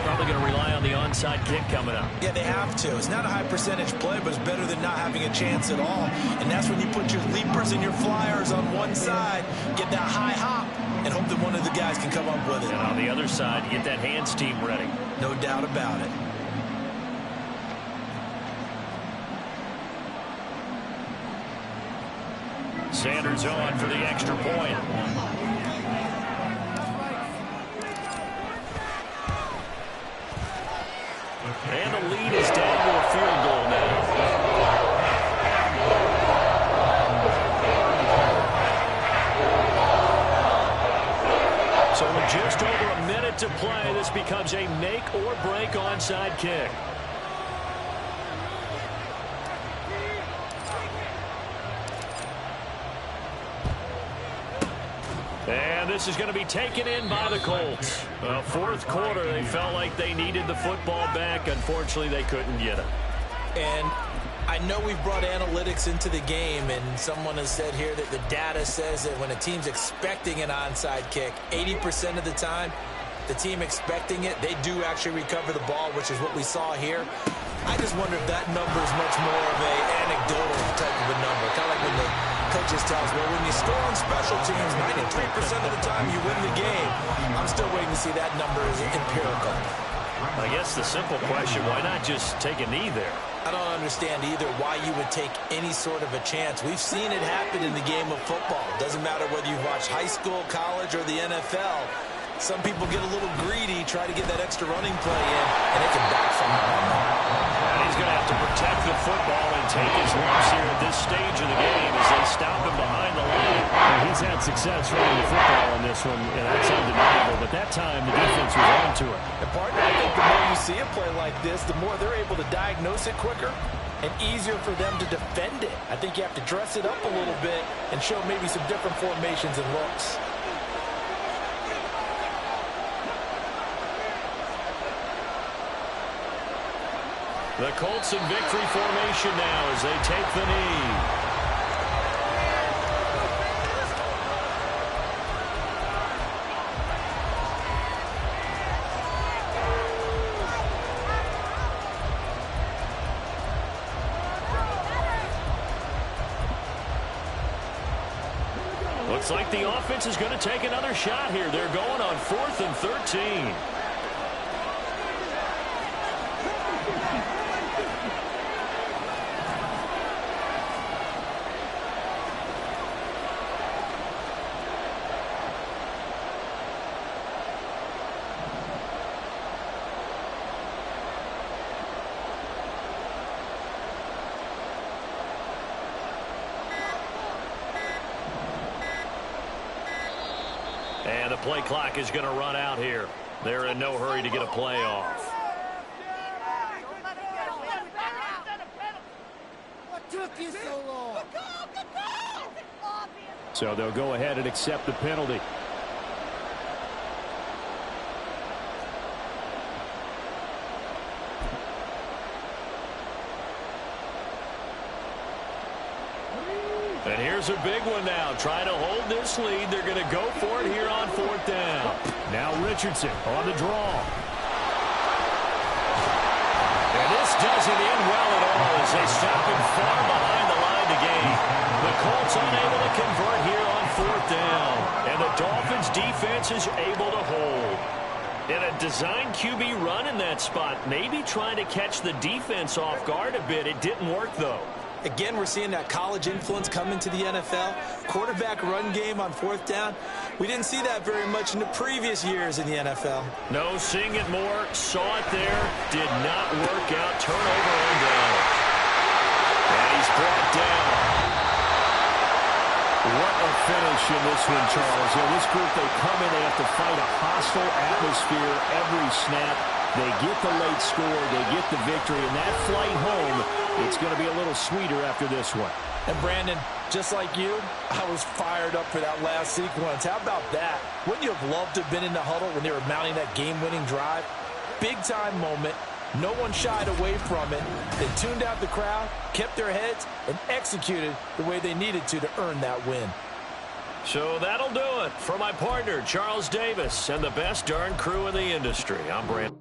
Probably going to rely on the onside kick coming up. Yeah, they have to. It's not a high percentage play, but it's better than not having a chance at all. And that's when you put your leapers and your flyers on one side, get that high hop, and hope that one of the guys can come up with it. And on the other side, get that hands team ready. No doubt about it. Sanders on for the extra point. And the lead is down to a field goal now. So with just over a minute to play, this becomes a make or break onside kick. And this is going to be taken in by the Colts. Fourth quarter, they felt like they needed the football back. Unfortunately, they couldn't get it. And I know we've brought analytics into the game, and someone has said here that the data says that when a team's expecting an onside kick, 80% of the time, the team expecting it, they do actually recover the ball, which is what we saw here. I just wonder if that number is much more of an anecdotal type of a number. Kind of like when the coaches tell us, well, when you score on special teams, 93% of the time you win the game. I'm still waiting to see that number is empirical. I guess the simple question, why not just take a knee there? I don't understand either why you would take any sort of a chance. We've seen it happen in the game of football. Doesn't matter whether you've watched high school, college, or the NFL. Some people get a little greedy, try to get that extra running play in, and it can backfire on them. And he's going to have to protect the football and take his lumps here at this stage of the game as they stop him behind the line. Well, he's had success running the football in this one, and that's undeniable. But that time, the defense was on to it. And partner, I think the more you see a play like this, the more they're able to diagnose it quicker and easier for them to defend it. I think you have to dress it up a little bit and show maybe some different formations and looks. The Colts in victory formation now as they take the knee. Looks like the offense is going to take another shot here. They're going on 4th and 13. And the play clock is going to run out here. They're in no hurry to get a play off. What took you so long? So they'll go ahead and accept the penalty. And here's a big one now. Trying to hold this lead. They're going to go for it here on 4th down. Now Richardson on the draw. And this doesn't end well at all as they stop him far behind the line to gain. The Colts unable to convert here on 4th down. And the Dolphins defense is able to hold. And a design QB run in that spot. Maybe trying to catch the defense off guard a bit. It didn't work, though. Again, we're seeing that college influence come into the NFL. Quarterback run game on 4th down. We didn't see that very much in the previous years in the NFL. No, seeing it more. Saw it there. Did not work out. Turnover on down. And he's brought down. What a finish in this one, Charles. This group, they come in, they have to fight a hostile atmosphere every snap. They get the late score, they get the victory, and that flight home, it's going to be a little sweeter after this one. And Brandon, just like you, I was fired up for that last sequence. How about that? Wouldn't you have loved to have been in the huddle when they were mounting that game-winning drive? Big-time moment. No one shied away from it. They tuned out the crowd, kept their heads, and executed the way they needed to earn that win. So that'll do it. For my partner, Charles Davis, and the best darn crew in the industry, I'm Brandon.